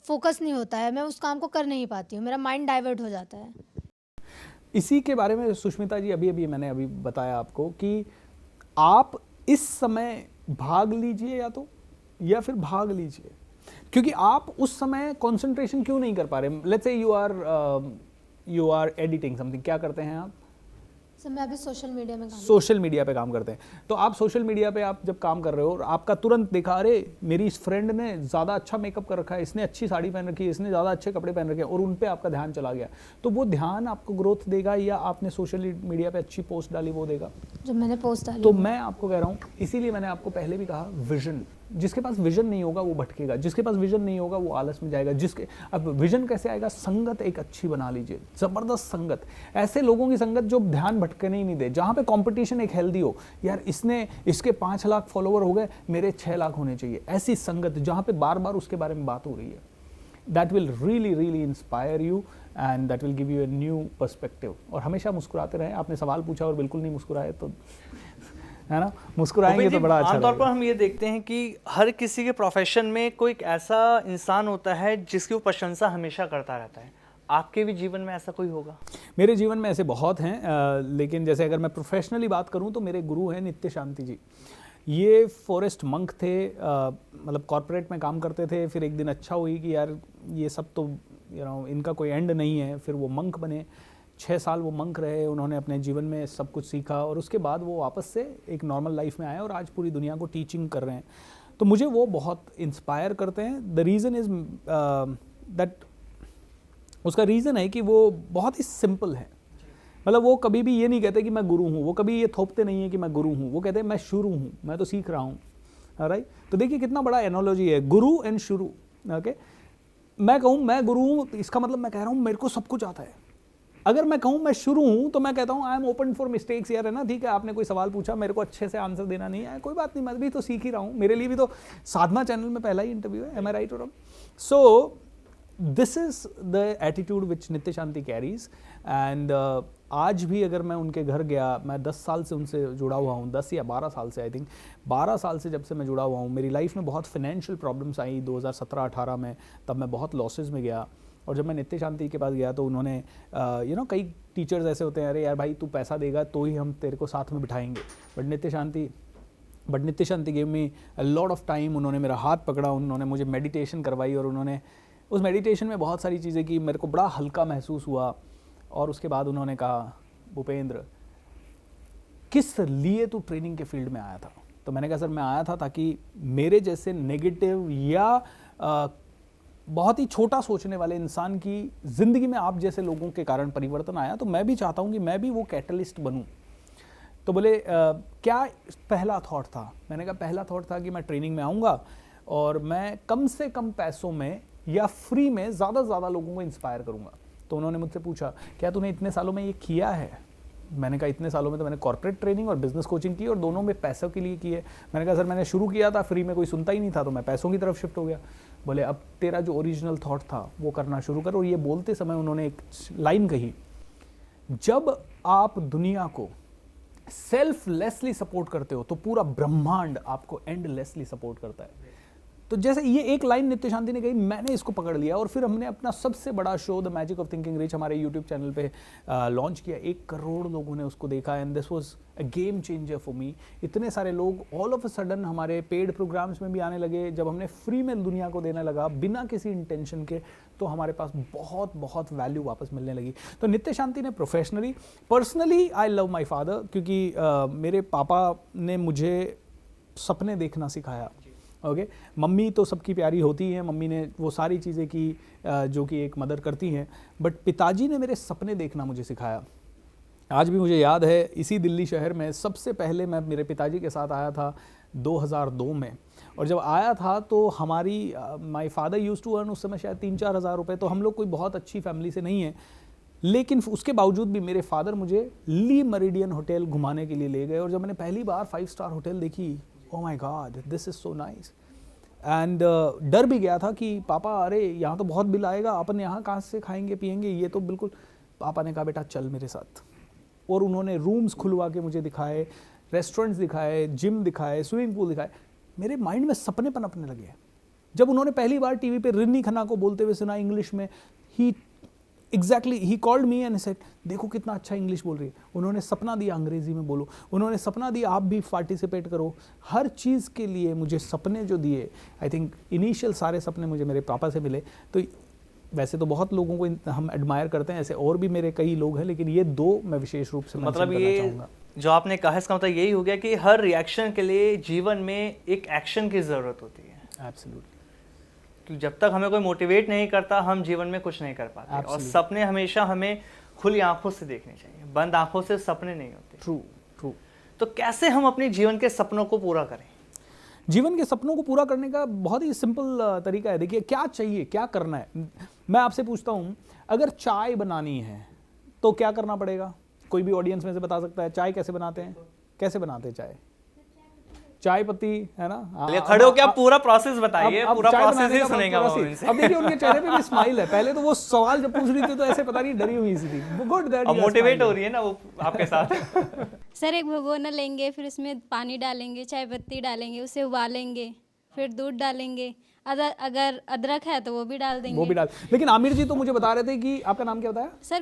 फोकस नहीं होता है, मैं उस काम को कर नहीं पाती हूँ, मेरा माइंड डाइवर्ट हो जाता है। इसी के बारे में सुष्मिता जी मैंने अभी बताया आपको कि आप इस समय भाग लीजिए या फिर भाग लीजिए, क्योंकि आप उस समय कंसंट्रेशन क्यों नहीं कर पा रहे। Let's say you are editing something, क्या करते हैं आप? सर मैं अभी सोशल मीडिया पे काम करते हैं। तो आप सोशल मीडिया पे आप जब काम कर रहे हो और आपका तुरंत देखा, अरे मेरी इस फ्रेंड ने ज़्यादा अच्छा मेकअप कर रखा है, इसने अच्छी साड़ी पहन रखी है, इसने ज़्यादा अच्छे कपड़े पहन रखे हैं, और उन पे आपका ध्यान चला गया, तो वो ध्यान आपको ग्रोथ देगा या आपने सोशल मीडिया पे अच्छी पोस्ट डाली वो देगा? जो मैंने पोस्ट डाली। तो मैं आपको कह रहा हूँ, इसीलिए मैंने आपको पहले भी कहा, विजन। जिसके पास विजन नहीं होगा वो भटकेगा, जिसके पास विजन नहीं होगा वो आलस में जाएगा। अब विजन कैसे आएगा? संगत एक अच्छी बना लीजिए, जबरदस्त संगत, ऐसे लोगों की संगत जो ध्यान भटकने ही नहीं दे, जहाँ पे कंपटीशन एक हेल्दी हो। यार इसके 5 लाख फॉलोवर हो गए, मेरे 6 लाख होने चाहिए। ऐसी संगत जहाँ पे बार बार उसके बारे में बात हो रही है, that will really inspire you and that will give U a new perspective. और हमेशा मुस्कुराते रहें। आपने सवाल पूछा और बिल्कुल नहीं मुस्कुराए, तो है ना, मुस्कुराएंगे तो बड़ा अच्छा। आमतौर पर हम ये देखते हैं कि हर किसी के प्रोफेशन में कोई एक ऐसा इंसान होता है जिसकी वो प्रशंसा हमेशा करता रहता है। आपके भी जीवन में ऐसा कोई होगा? मेरे जीवन में ऐसे बहुत हैं, लेकिन जैसे अगर मैं प्रोफेशनली बात करूं तो मेरे गुरु हैं नित्य शांति जी। ये फॉरेस्ट मंक थे, मतलब कॉर्पोरेट में काम करते थे। फिर एक दिन अच्छा हुई कि यार ये सब तो इनका कोई एंड नहीं है। फिर वो मंक बने, 6 साल वो मंक रहे, उन्होंने अपने जीवन में सब कुछ सीखा, और उसके बाद वो वापस से एक नॉर्मल लाइफ में आए और आज पूरी दुनिया को टीचिंग कर रहे हैं। तो मुझे वो बहुत इंस्पायर करते हैं। द रीज़न इज़ दैट, उसका रीज़न है कि वो बहुत ही सिंपल है। मतलब वो कभी भी ये नहीं कहते कि मैं गुरु हूँ, वो कभी ये थोपते नहीं है कि मैं गुरु हूँ, वो कहते हैं मैं शुरू हूँ, मैं तो सीख रहा हूँ। राइट, तो देखिए कितना बड़ा एनोलॉजी है, गुरु एंड शुरू। ओके, मैं कहूँ मैं गुरु हूँ, इसका मतलब मैं कह रहा हूँ मेरे को सब कुछ आता है, अगर मैं कहूँ मैं शुरू हूँ तो मैं कहता हूँ I am open for mistakes यार, है ना, ठीक है, आपने कोई सवाल पूछा, मेरे को अच्छे से आंसर देना नहीं है, कोई बात नहीं, मैं भी तो सीख ही रहा हूँ, मेरे लिए भी तो साधना चैनल में पहला ही इंटरव्यू है, एम आई राइट और wrong? So this is the attitude विच नित्य शांति कैरीज एंड आज भी अगर मैं उनके घर गया, मैं 10 साल से उनसे जुड़ा हुआ हूँ, 10 या 12 साल से, आई थिंक 12 साल से जब से मैं जुड़ा हुआ हूँ। मेरी लाइफ में बहुत फाइनेंशियल प्रॉब्लम्स आई 2017-18 में, तब मैं बहुत लॉसेस में गया, और जब मैं नित्य शांति के पास गया तो उन्होंने कई टीचर्स ऐसे होते हैं, अरे यार भाई तू पैसा देगा तो ही हम तेरे को साथ में बिठाएंगे, but Nitya Shanti gave me a lot of time. उन्होंने मेरा हाथ पकड़ा, उन्होंने मुझे मेडिटेशन करवाई, और उन्होंने उस मेडिटेशन में बहुत सारी चीज़ें की, मेरे को बड़ा हल्का महसूस हुआ। और उसके बाद उन्होंने कहा, भूपेंद्र किस लिए तू ट्रेनिंग के फील्ड में आया था? तो मैंने कहा सर मैं आया था ताकि मेरे जैसे नेगेटिव या बहुत ही छोटा सोचने वाले इंसान की ज़िंदगी में आप जैसे लोगों के कारण परिवर्तन आया, तो मैं भी चाहता हूँ कि मैं भी वो कैटलिस्ट बनूँ। तो बोले क्या पहला थॉट था? मैंने कहा पहला थॉट था कि मैं ट्रेनिंग में आऊँगा और मैं कम से कम पैसों में या फ्री में ज़्यादा से ज़्यादा लोगों को इंस्पायर करूँगा। तो उन्होंने मुझसे पूछा क्या तूने इतने सालों में ये किया है? मैंने कहा इतने सालों में तो मैंने कॉर्पोरेट ट्रेनिंग और बिजनेस कोचिंग की, और दोनों में पैसों के लिए की है। मैंने कहा सर मैंने शुरू किया था फ्री में, कोई सुनता ही नहीं था, तो मैं पैसों की तरफ शिफ्ट हो गया। बोले अब तेरा जो ओरिजिनल थॉट था वो करना शुरू कर। और ये बोलते समय उन्होंने एक लाइन कही, जब आप दुनिया को सेल्फलेसली सपोर्ट करते हो तो पूरा ब्रह्मांड आपको एंडलेसली सपोर्ट करता है। तो जैसे ये एक लाइन नित्य शांति ने कही, मैंने इसको पकड़ लिया, और फिर हमने अपना सबसे बड़ा show the magic of thinking rich हमारे यूट्यूब चैनल पे लॉन्च किया। 1 करोड़ लोगों ने उसको देखा, and this was a game changer for me. इतने सारे लोग ऑल ऑफ अ सडन हमारे पेड प्रोग्राम्स में भी आने लगे। जब हमने फ्री में दुनिया को देने लगा बिना किसी इंटेंशन के, तो हमारे पास बहुत बहुत वैल्यू वापस मिलने लगी। तो नित्य शांति ने professionally, personally I love my father, क्योंकि मेरे पापा ने मुझे सपने देखना सिखाया। ओके मम्मी तो सबकी प्यारी होती हैं, मम्मी ने वो सारी चीज़ें की जो कि एक मदर करती हैं, बट पिताजी ने मेरे सपने देखना मुझे सिखाया। आज भी मुझे याद है, इसी दिल्ली शहर में सबसे पहले मैं मेरे पिताजी के साथ आया था 2002 में, और जब आया था तो हमारी my father used to earn उस समय शायद 3-4 हज़ार रुपये, तो हम लोग कोई बहुत अच्छी फैमिली से नहीं है, लेकिन उसके बावजूद भी मेरे फादर मुझे ली मेरिडियन होटल घुमाने के लिए ले गए। और जब मैंने पहली बार 5 स्टार होटल देखी, ओह my God this is so nice, and डर भी गया था कि पापा अरे यहाँ तो बहुत बिल आएगा, अपन यहाँ कहाँ से खाएंगे पिएंगे, ये तो बिल्कुल। पापा ने कहा बेटा चल मेरे साथ, और उन्होंने रूम्स खुलवा के मुझे दिखाए, रेस्टोरेंट्स दिखाए, जिम दिखाए, स्विमिंग पूल दिखाए। मेरे माइंड में सपने पनपने लगे। जब उन्होंने पहली बार टीवी पे रिन्नी खन्ना को बोलते हुए सुना इंग्लिश में, he called me and said देखो कितना अच्छा इंग्लिश बोल रही है। उन्होंने सपना दिया अंग्रेजी में बोलो, उन्होंने सपना दिया आप भी पार्टिसिपेट करो। हर चीज़ के लिए मुझे सपने जो दिए, आई थिंक इनिशियल सारे सपने मुझे मेरे पापा से मिले। तो वैसे तो बहुत लोगों को हम एडमायर करते हैं, ऐसे और भी मेरे कई लोग हैं, लेकिन ये 2 मैं विशेष रूप से मतलब ये जो आपने कहा इसका मतलब यही हो गया कि हर रिएक्शन के लिए जीवन में एक एक्शन की ज़रूरत होती है। एब्सोल्युटली, कि जब तक हमें कोई मोटिवेट नहीं करता हम जीवन में कुछ नहीं कर पाते। और सपने हमेशा हमें खुली आंखों से देखने चाहिए, बंद आंखों से सपने नहीं होते। ट्रू। तो कैसे हम अपने जीवन के सपनों को पूरा करें? जीवन के सपनों को पूरा करने का बहुत ही सिंपल तरीका है। देखिए क्या चाहिए, क्या करना है। मैं आपसे पूछता हूँ, अगर चाय बनानी है तो क्या करना पड़ेगा? कोई भी ऑडियंस में से बता सकता है चाय कैसे बनाते हैं? कैसे बनाते हैं चाय पत्ती, है ना? खड़े हो क्या पूरा प्रोसेस बताइए, पूरा प्रोसेस ही सुनेगा वो। अब देखिए उनके चेहरे पे भी स्माइल है। पहले तो वो सवाल जब पूछ रही थी तो ऐसे पता नहीं डरी हुई सी थी। गुड दैट अब मोटिवेट हो रही है ना वो आपके साथ। सर एक भगोना लेंगे, फिर उसमें पानी डालेंगे, चाय पत्ती डालेंगे, उसे उबालेंगे, फिर दूध डालेंगे, अगर अदरक है तो वो भी डाल देंगे। वो भी डाल। लेकिन आमिर जी तो मुझे बता रहे थे कि आपका नाम क्या बताया? सर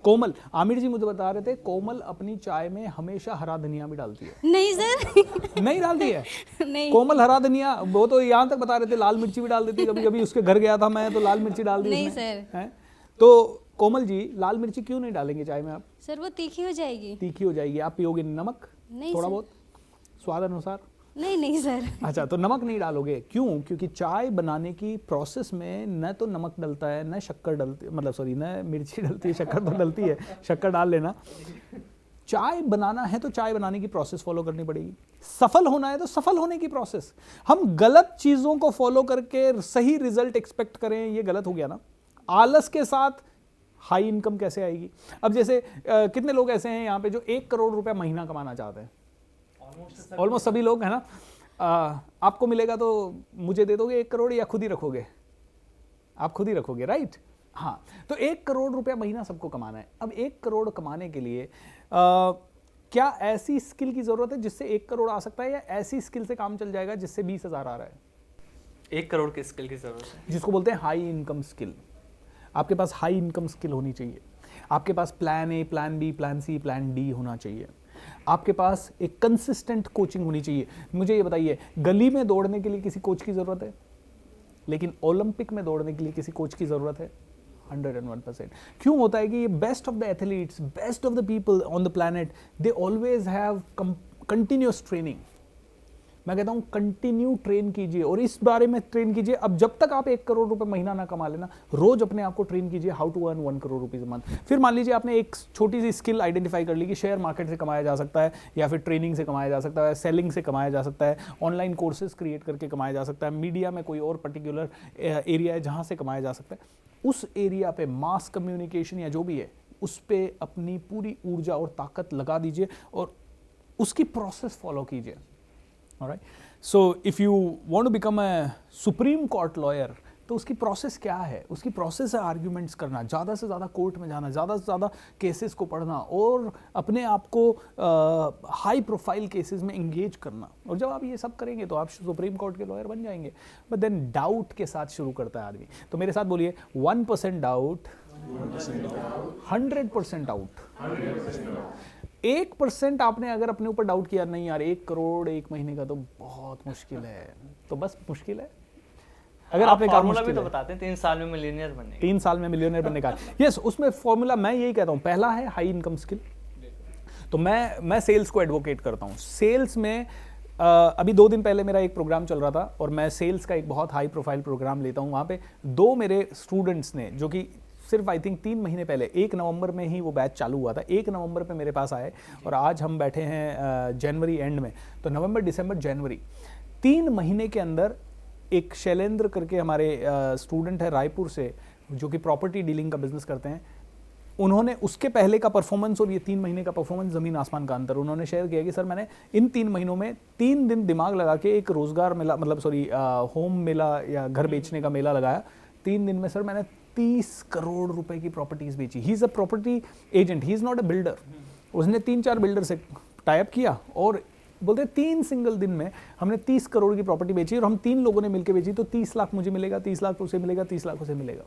कोमल। आमिर जी मुझे बता रहे थे कोमल अपनी चाय में हमेशा हरा धनिया भी डालती है। नहीं सर नहीं डालती है? नहीं। कोमल हरा धनिया, वो तो यहाँ तक बता रहे थे लाल मिर्ची भी डाल देती है। कभी कभी उसके घर गया था मैं तो लाल मिर्ची डाल दी नहीं उसने। सर। तो कोमल जी लाल मिर्ची क्यों नहीं डालेंगे चाय में आप? सर वो तीखी हो जाएगी। तीखी हो जाएगी। आप पियोगे नमक? नहीं थोड़ा सर। बहुत स्वाद अनुसार? नहीं सर। अच्छा, तो नमक नहीं डालोगे। क्यों? क्योंकि चाय बनाने की प्रोसेस में न तो नमक डलता है, न शक्कर डलती, मतलब सॉरी न मिर्ची डलती है, शक्कर तो डलती है, शक्कर डाल लेना। चाय बनाना है तो चाय बनाने की प्रोसेस फॉलो करनी पड़ेगी। सफल होना है तो सफल होने की प्रोसेस। हम गलत चीज़ों को फॉलो करके सही रिजल्ट एक्सपेक्ट करें, ये गलत हो गया ना। आलस के साथ हाई इनकम कैसे आएगी? अब जैसे कितने लोग ऐसे हैं यहाँ पे जो 1 करोड़ रुपया महीना कमाना चाहते हैं? ऑलमोस्ट सभी लोग, है ना? आपको मिलेगा तो मुझे दे दोगे 1 करोड़ या खुद ही रखोगे? आप खुद ही रखोगे, राइट? हाँ, तो 1 करोड़ रुपया महीना सबको कमाना है। अब 1 करोड़ कमाने के लिए क्या ऐसी स्किल की जरूरत है जिससे 1 करोड़ आ सकता है, या ऐसी स्किल से काम चल जाएगा जिससे 20,000 आ रहा है? 1 करोड़ की स्किल की जरूरत है, जिसको बोलते हैं हाई इनकम स्किल। आपके पास हाई इनकम स्किल होनी चाहिए। आपके पास plan A, plan B, plan C, plan D होना चाहिए। आपके पास एक कंसिस्टेंट कोचिंग होनी चाहिए। मुझे ये बताइए, गली में दौड़ने के लिए किसी कोच की जरूरत है, लेकिन ओलंपिक में दौड़ने के लिए किसी कोच की जरूरत है? 101%। क्यों होता है कि ये best of the athletes, best of the people on the planet, they always have continuous training. मैं कहता हूं कंटिन्यू ट्रेन कीजिए, और इस बारे में ट्रेन कीजिए। अब जब तक आप 1 करोड़ रुपए महीना ना कमा लेना, रोज अपने आप को ट्रेन कीजिए how to earn 1 crore rupees month. फिर मान लीजिए आपने एक छोटी सी स्किल आइडेंटिफाई कर ली कि शेयर मार्केट से कमाया जा सकता है, या फिर ट्रेनिंग से कमाया जा सकता है, सेलिंग से कमाया जा सकता है, ऑनलाइन कोर्सेज क्रिएट करके कमाया जा सकता है, मीडिया में कोई और पर्टिकुलर एरिया है जहां से कमाया जा सकता है। उस एरिया पे मास कम्युनिकेशन या जो भी है, उस पर अपनी पूरी ऊर्जा और ताकत लगा दीजिए और उसकी प्रोसेस फॉलो कीजिए। Alright, so if you want to become a supreme court lawyer, तो उसकी प्रोसेस क्या है? उसकी प्रोसेस है आर्ग्यूमेंट्स करना, ज़्यादा से ज़्यादा कोर्ट में जाना, ज़्यादा से ज़्यादा केसेस को पढ़ना और अपने आप को हाई प्रोफाइल केसेस में इंगेज करना। और जब आप ये सब करेंगे तो आप सुप्रीम कोर्ट के लॉयर बन जाएंगे। बट देन डाउट के साथ शुरू करता है आदमी। तो मेरे साथ बोलिए, 1% डाउट, 100% डाउट। 1% आपने अगर अपने ऊपर डाउट किया, नहीं यार 1 करोड़ 1 महीने का तो बहुत मुश्किल है, तो बस मुश्किल है। अगर आपने कहा फॉर्मूला भी तो बताते हैं 3 साल में मिलियनियर बनने 3 साल में मिलियनियर बनने का। यस, उसमें फॉर्मूला मैं यही कहता हूं, पहला है हाई इनकम स्किल। तो मैं सेल्स को एडवोकेट करता हूं। सेल्स में अभी 2 दिन पहले मेरा एक प्रोग्राम चल रहा था और मैं सेल्स का एक बहुत हाई प्रोफाइल प्रोग्राम लेता हूं। वहां पे 2 मेरे स्टूडेंट्स ने, जो कि सिर्फ आई थिंक 3 महीने पहले, 1 नवंबर में ही वो बैच चालू हुआ था, 1 नवंबर पे मेरे पास आए और आज हम बैठे हैं जनवरी एंड में। तो नवंबर, दिसंबर, जनवरी, 3 महीने के अंदर एक शैलेंद्र करके हमारे स्टूडेंट है रायपुर से, जो कि प्रॉपर्टी डीलिंग का बिजनेस करते हैं। उन्होंने उसके पहले का परफॉर्मेंस और ये 3 महीने का परफॉर्मेंस ज़मीन आसमान का अंतर उन्होंने शेयर किया कि सर मैंने इन 3 महीनों में 3 दिन दिमाग लगा के एक रोजगार मेला, मतलब होम मेला या घर बेचने का मेला लगाया। 3 दिन में सर मैंने 30 करोड़ रुपए की प्रॉपर्टीज बेची। He is a property agent, he is not a builder. उसने 3-4 बिल्डर से टाइप किया और बोलते 3 सिंगल दिन में हमने 30 करोड़ की प्रॉपर्टी बेची और हम 3 लोगों ने मिलकर बेची। तो 30 लाख मुझे मिलेगा, 30 लाख उसे मिलेगा, 30 लाख उसे मिलेगा।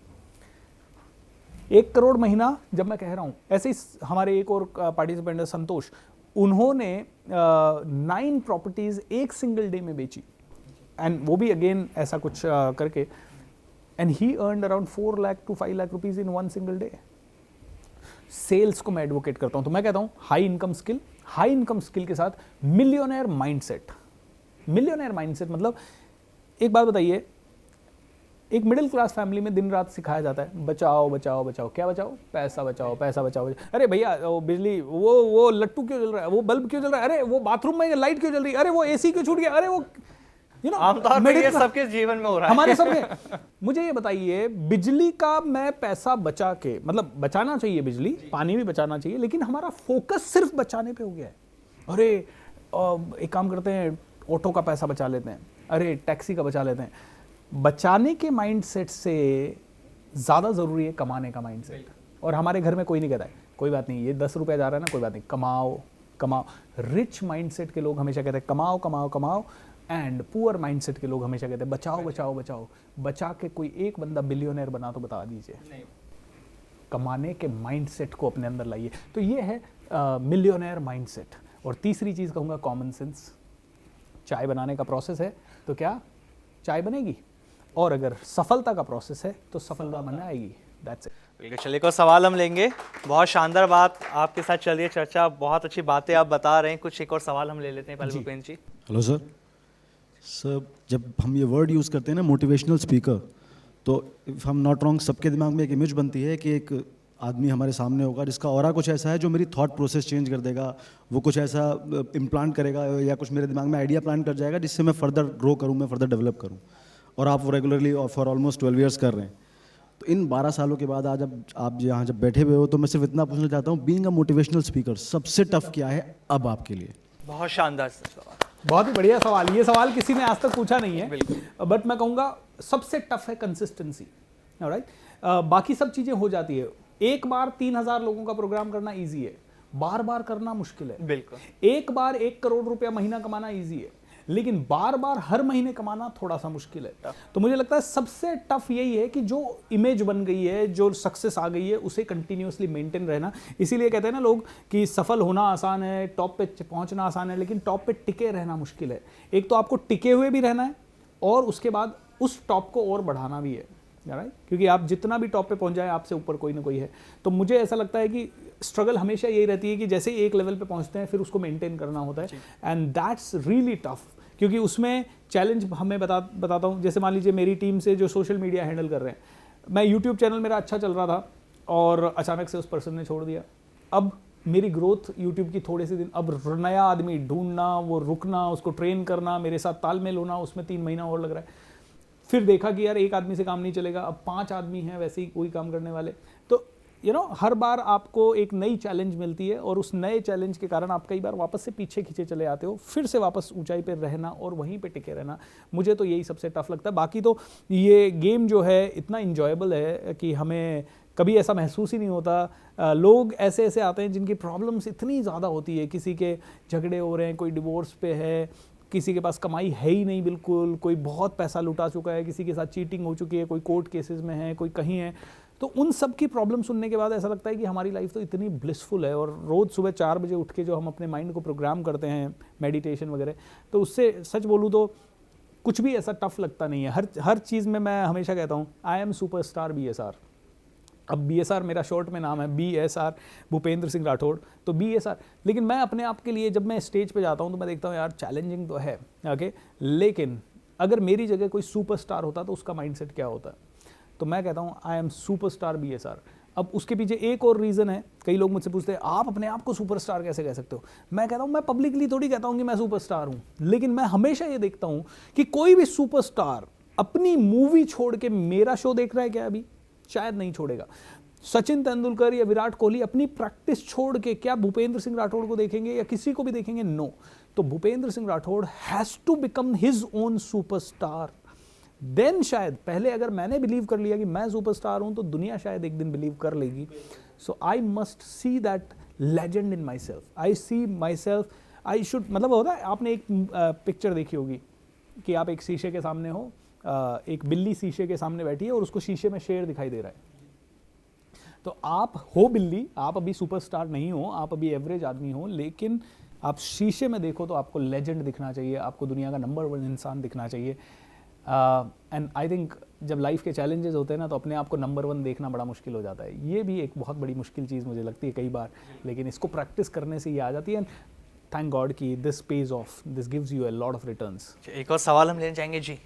1 करोड़ महीना जब मैं कह रहा हूं, ऐसे ही हमारे एक और पार्टिसिपेंट है संतोष, उन्होंने 9 प्रॉपर्टीज एक सिंगल डे में बेची, एंड वो भी अगेन ऐसा कुछ करके, and he earned around 4 lakh to 5 lakh rupees in 1 single day. Sales को मैं एडवोकेट करता हूं, तो मैं कहता हूं high income skill, high income skill के साथ मिलियनेयर माइंडसेट। मिलियनेयर माइंडसेट मतलब, एक बात बताइए, एक मिडिल क्लास फैमिली में दिन रात सिखाया जाता है बचाओ बचाओ बचाओ। क्या बचाओ? पैसा बचाओ, पैसा बचाओ। अरे भैया वो बिजली, वो लट्टू क्यों जल रहा है, वो बल्ब क्यों जल रहा है, अरे वो बाथरूम में लाइट क्यों जल रही है, अरे वो एसी क्यों छूट गया, अरे वो आमतौर पर ये सबके जीवन में हो रहा है, हमारे सबके। मुझे ये बताइए, बिजली का मैं पैसा बचा के, मतलब बचाना चाहिए बिजली, पानी भी बचाना चाहिए, लेकिन हमारा फोकस सिर्फ बचाने पे हो गया है। अरे एक काम करते हैं, ऑटो का पैसा बचा लेते हैं, अरे टैक्सी का बचा लेते हैं। बचाने के माइंडसेट से ज़्यादा ज़रूरी है कमाने का माइंडसेट। और हमारे घर में कोई नहीं कहता है कोई बात नहीं, ये 10 रुपये जा रहा है ना, कोई बात नहीं, कमाओ कमाओ। रिच माइंडसेट के लोग हमेशा कहते हैं कमाओ कमाओ कमाओ, एंड पुअर माइंडसेट के लोग हमेशा कहते हैं बचाओ बचाओ बचाओ। बचा के कोई एक बंदा बिलियनर बना तो बता दीजिए। कमाने के माइंडसेट को अपने अंदर लाइए। तो ये है मिलियनेयर माइंडसेट। और तीसरी चीज़ कहूँगा कॉमन सेंस। चाय बनाने का प्रोसेस है तो क्या चाय बनेगी, और अगर सफलता का प्रोसेस है तो सफलता बन आएगी। That's it. बिल्कुल, चलिए कोई सवाल हम लेंगे। बहुत शानदार बात आपके साथ चल रही है चर्चा, बहुत अच्छी बातें आप बता रहे हैं। कुछ एक और सवाल हम ले लेते हैं पहले Bhupendra ji. Hello sir. Sir जब हम ये वर्ड यूज़ करते हैं ना मोटिवेशनल स्पीकर, तो इफ़ हम नॉट रॉन्ग सबके दिमाग में एक इमेज बनती है कि एक आदमी हमारे सामने होगा जिसका ऑरा कुछ ऐसा है जो मेरी थॉट प्रोसेस चेंज कर देगा, वो कुछ ऐसा इम्प्लांट करेगा या कुछ मेरे दिमाग में आइडिया प्लान कर जाएगा जिससे मैं फर्दर ग्रो करूँ, मैं फर्दर डेवलप करूँ। और आप वो रेगुलरली फॉर ऑलमोस्ट 12 ईयर्स कर रहे हैं। तो इन 12 सालों के बाद आज अब आप यहाँ जब बैठे हुए हो तो मैं सिर्फ इतना पूछना चाहता हूँ, बीइंग अ मोटिवेशनल स्पीकर सबसे टफ क्या है अब आपके लिए? बहुत शानदार सवाल। बहुत ही बढ़िया सवाल। ये सवाल किसी ने आज तक पूछा नहीं है, बट मैं कहूँगा सबसे टफ है कंसिस्टेंसी। ऑलराइट, बाकी सब चीज़ें हो जाती है। एक बार 3000 लोगों का प्रोग्राम करना इजी है, बार बार करना मुश्किल है। बिल्कुल। एक बार 1 करोड़ रुपया महीना कमाना इजी है, लेकिन बार बार हर महीने कमाना थोड़ा सा मुश्किल है। तो मुझे लगता है सबसे टफ यही है कि जो इमेज बन गई है, जो सक्सेस आ गई है, उसे कंटिन्यूअसली मेंटेन रहना। इसीलिए कहते हैं ना लोग कि सफल होना आसान है, टॉप पे पहुंचना आसान है, लेकिन टॉप पे टिके रहना मुश्किल है। एक तो आपको टिके हुए भी रहना है और उसके बाद उस टॉप को और बढ़ाना भी है, राइट? क्योंकि आप जितना भी टॉप पे पहुंच जाए, आपसे ऊपर कोई ना कोई है। तो मुझे ऐसा लगता है कि स्ट्रगल हमेशा यही रहती है कि जैसे एक लेवल पे पहुंचते हैं फिर उसको मेंटेन करना होता है, एंड दैट्स रियली टफ। क्योंकि उसमें चैलेंज हमें बताता हूँ, जैसे मान लीजिए मेरी टीम से जो सोशल मीडिया हैंडल कर रहे हैं, मैं यूट्यूब चैनल मेरा अच्छा चल रहा था और अचानक से उस पर्सन ने छोड़ दिया। अब मेरी ग्रोथ यूट्यूब की थोड़े से दिन, अब नया आदमी ढूंढना, वो रुकना, उसको ट्रेन करना, मेरे साथ तालमेल होना, उसमें 3 महीना और लग रहा है। फिर देखा कि यार एक आदमी से काम नहीं चलेगा, अब 5 आदमी हैं वैसे ही कोई काम करने वाले। तो हर बार आपको एक नई चैलेंज मिलती है और उस नए चैलेंज के कारण आप कई बार वापस से पीछे खींचे चले आते हो, फिर से वापस ऊंचाई पे रहना और वहीं पे टिके रहना। मुझे तो यही सबसे टफ लगता है। बाकी तो ये गेम जो है इतना इंजॉयबल है कि हमें कभी ऐसा महसूस ही नहीं होता। लोग ऐसे ऐसे आते हैं जिनकी प्रॉब्लम्स इतनी ज़्यादा होती है, किसी के झगड़े हो रहे हैं, कोई डिवोर्स पे है, किसी के पास कमाई है ही नहीं बिल्कुल, कोई बहुत पैसा लुटा चुका है, किसी के साथ चीटिंग हो चुकी है, कोई कोर्ट केसेस में है, कोई कहीं है। तो उन सब की प्रॉब्लम सुनने के बाद ऐसा लगता है कि हमारी लाइफ तो इतनी ब्लिसफुल है। और रोज़ सुबह 4 बजे उठ के जो हम अपने माइंड को प्रोग्राम करते हैं, मेडिटेशन वगैरह, तो उससे सच बोलूँ तो कुछ भी ऐसा टफ लगता नहीं है। हर चीज़ में मैं हमेशा कहता हूँ आई एम सुपरस्टार BSR। अब BSR मेरा शॉर्ट में नाम है, BSR भूपेंद्र सिंह राठौड़, तो BSR। लेकिन मैं अपने आप के लिए जब मैं स्टेज पे जाता हूँ तो मैं देखता हूँ यार चैलेंजिंग तो है, ओके, लेकिन अगर मेरी जगह कोई सुपरस्टार होता तो उसका माइंडसेट क्या होता? तो मैं कहता हूँ आई एम सुपरस्टार BSR। अब उसके पीछे एक और रीज़न है। कई लोग मुझसे पूछते हैं आप अपने आप को सुपरस्टार कैसे कह सकते हो? मैं कहता हूँ मैं पब्लिकली थोड़ी कहता हूँ कि मैं सुपरस्टार हूँ, लेकिन मैं हमेशा ये देखता हूँ कि कोई भी सुपरस्टार अपनी मूवी छोड़ के मेरा शो देख रहा है क्या? अभी शायद नहीं छोड़ेगा। सचिन तेंदुलकर या विराट कोहली अपनी प्रैक्टिस छोड़ के क्या भूपेंद्र सिंह राठौड़ को देखेंगे या किसी को भी देखेंगे? नो। तो Bhupendra Singh Rathore has to become his own superstar. Then शायद, पहले अगर मैंने बिलीव कर लिया कि मैं सुपरस्टार हूं तो दुनिया शायद एक दिन बिलीव कर लेगी। So I must see that legend in myself. I see myself, I should, मतलब होता है, आपने एक पिक्चर देखी होगी कि आप एक शीशे के सामने हो, एक बिल्ली शीशे के सामने बैठी है और उसको शीशे में शेर दिखाई दे रहा है। तो आप हो बिल्ली, आप अभी सुपरस्टार नहीं हो, आप अभी एवरेज आदमी हो, लेकिन आप शीशे में देखो तो आपको लेजेंड दिखना चाहिए, आपको दुनिया का नंबर 1 इंसान दिखना चाहिए। एंड आई थिंक जब लाइफ के चैलेंजेस होते हैं ना तो अपने आप को नंबर 1 देखना बड़ा मुश्किल हो जाता है। ये भी एक बहुत बड़ी मुश्किल चीज़ मुझे लगती है कई बार, लेकिन इसको प्रैक्टिस करने से ये आ जाती है। थैंक गॉड कि this page of, this gives you a lot of returns. एक और सवाल हम लेना चाहेंगे जी।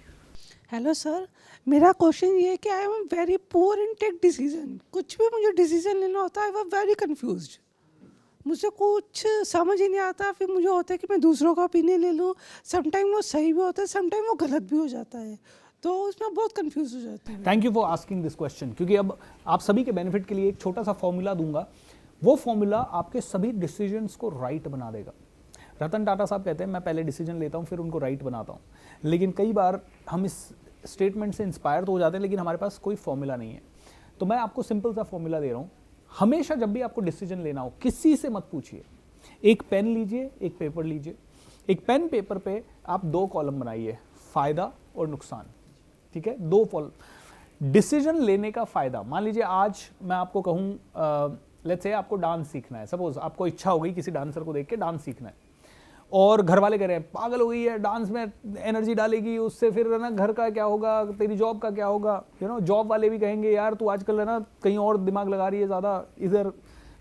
हेलो सर, मेरा क्वेश्चन ये है कि I am very poor in take decision. कुछ भी मुझे डिसीजन लेना होता है, आई एम वेरी कंफ्यूज्ड, मुझे कुछ समझ ही नहीं आता। फिर मुझे होता है कि मैं दूसरों का ओपिनियन ले लूँ, समटाइम वो सही भी होता है, समटाइम वो गलत भी हो जाता है, तो उसमें बहुत कंफ्यूज हो जाती हूँ। Thank you for asking this question, क्योंकि अब आप सभी के बेनिफिट के लिए एक छोटा सा फॉर्मूला दूंगा। वो फॉर्मूला आपके सभी डिसीजंस को राइट बना देगा। रतन टाटा साहब कहते हैं मैं पहले डिसीजन लेता हूँ फिर उनको राइट बनाता हूँ, लेकिन कई बार हम इस स्टेटमेंट से इंस्पायर तो हो जाते हैं लेकिन हमारे पास कोई फॉर्मूला नहीं है। तो मैं आपको सिंपल सा फॉर्मूला दे रहा हूँ। हमेशा जब भी आपको डिसीजन लेना हो, किसी से मत पूछिए, एक पेन लीजिए, एक पेपर लीजिए, एक पेन पेपर पे आप 2 कॉलम बनाइए, फ़ायदा और नुकसान, ठीक है? 2 कॉलम। डिसीजन लेने का फ़ायदा, मान लीजिए आज मैं आपको कहूँ लेट्स से आपको डांस सीखना है, सपोज आपको इच्छा हो गई किसी डांसर को देख के डांस सीखना है, और घर वाले कह रहे हैं पागल हो गई है, डांस में एनर्जी डालेगी उससे फिर है ना घर का क्या होगा, तेरी जॉब का क्या होगा, जॉब वाले भी कहेंगे यार तू आजकल है ना कहीं और दिमाग लगा रही है ज़्यादा इधर।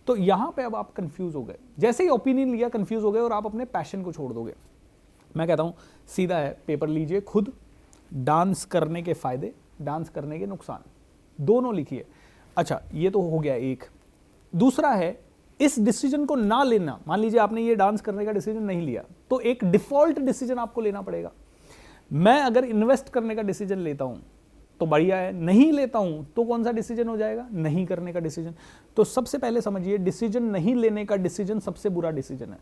तो यहाँ पे अब आप कंफ्यूज हो गए, जैसे ही ओपिनियन लिया कंफ्यूज हो गए और आप अपने पैशन को छोड़ दोगे। मैं कहता हूँ सीधा है, पेपर लीजिए खुद, डांस करने के फ़ायदे, डांस करने के नुकसान, दोनों लिखिए। अच्छा, ये तो हो गया एक। दूसरा है इस डिसीजन को ना लेना। मान लीजिए आपने ये डांस करने का डिसीजन नहीं लिया, तो एक डिफॉल्ट डिसीजन आपको लेना पड़ेगा। मैं अगर इन्वेस्ट करने का डिसीजन लेता हूं तो बढ़िया है, नहीं लेता हूं तो कौन सा डिसीजन हो जाएगा? नहीं करने का डिसीजन। तो सबसे पहले समझिए, डिसीजन नहीं लेने का डिसीजन सबसे बुरा डिसीजन है।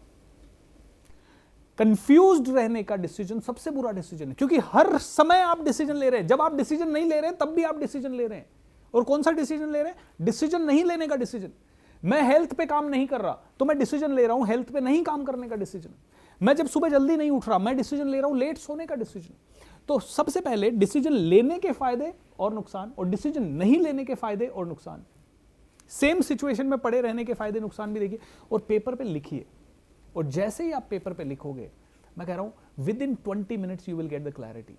कंफ्यूज्ड रहने का डिसीजन सबसे बुरा डिसीजन है, क्योंकि हर समय आप डिसीजन ले रहे हैं। जब आप डिसीजन नहीं ले रहे हैं तब भी आप डिसीजन ले रहे हैं। और कौन सा डिसीजन ले रहे हैं? डिसीजन नहीं लेने का डिसीजन। मैं हेल्थ पे काम नहीं कर रहा तो मैं डिसीजन ले रहा हूं हेल्थ पे नहीं काम करने का डिसीजन। मैं जब सुबह जल्दी नहीं उठ रहा, मैं डिसीजन ले रहा हूं लेट सोने का डिसीजन। तो सबसे पहले डिसीजन लेने के फायदे और नुकसान, और डिसीजन नहीं लेने के फायदे और नुकसान, सेम सिचुएशन में पड़े रहने के फायदे नुकसान भी देखिए और पेपर पे लिखिए। और जैसे ही आप पेपर पे लिखोगे, मैं कह रहा हूं with in 20 minutes you will get the clarity.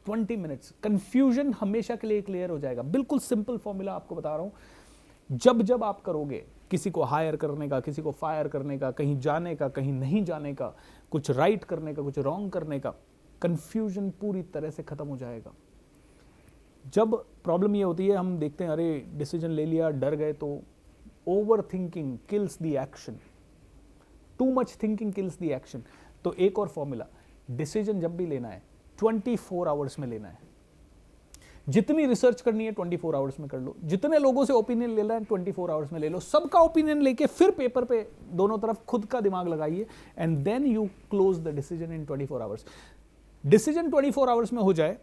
20 minutes, confusion हमेशा के लिए क्लियर हो जाएगा। बिल्कुल सिंपल फॉर्मूला आपको बता रहा हूं। जब जब आप करोगे किसी को हायर करने का, किसी को फायर करने का, कहीं जाने का, कहीं नहीं जाने का, कुछ राइट करने का, कुछ रॉन्ग करने का, कंफ्यूजन पूरी तरह से खत्म हो जाएगा। जब प्रॉब्लम ये होती है, हम देखते हैं अरे डिसीजन ले लिया, डर गए, तो over thinking kills the action. Too much thinking kills the action. तो एक और फॉर्मूला, डिसीजन जब भी लेना है 24 आवर्स में लेना है। जितनी रिसर्च करनी है 24 आवर्स में कर लो, जितने लोगों से ओपिनियन लेना है 24 आवर्स में ले लो, सबका ओपिनियन लेके फिर पेपर पे दोनों तरफ खुद का दिमाग लगाइए, and then you close the decision in 24 hours. Decision 24 hours में हो जाए,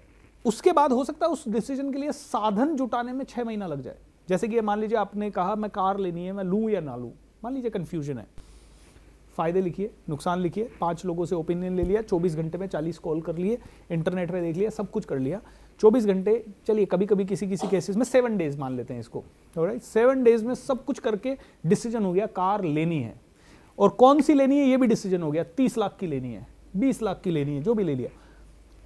उसके बाद हो सकता है उस डिसीजन के लिए साधन जुटाने में 6 महीना लग जाए। जैसे कि मान लीजिए आपने कहा मैं कार लेनी है, मैं लूं या ना लूं, मान लीजिए कंफ्यूजन है। फायदे लिखिए, नुकसान लिखिए, 5 लोगों से ओपिनियन ले लिया, 24 घंटे में 40 कॉल कर लिए, इंटरनेट पे देख लिया, सब कुछ कर लिया। 24 घंटे, चलिए कभी कभी किसी किसी केसेस में 7 डेज मान लेते हैं इसको, ऑलराइट। 7 डेज में सब कुछ करके डिसीजन हो गया, कार लेनी है। और कौन सी लेनी है ये भी डिसीजन हो गया, 30 लाख की लेनी है, 20 लाख की लेनी है, जो भी ले लिया।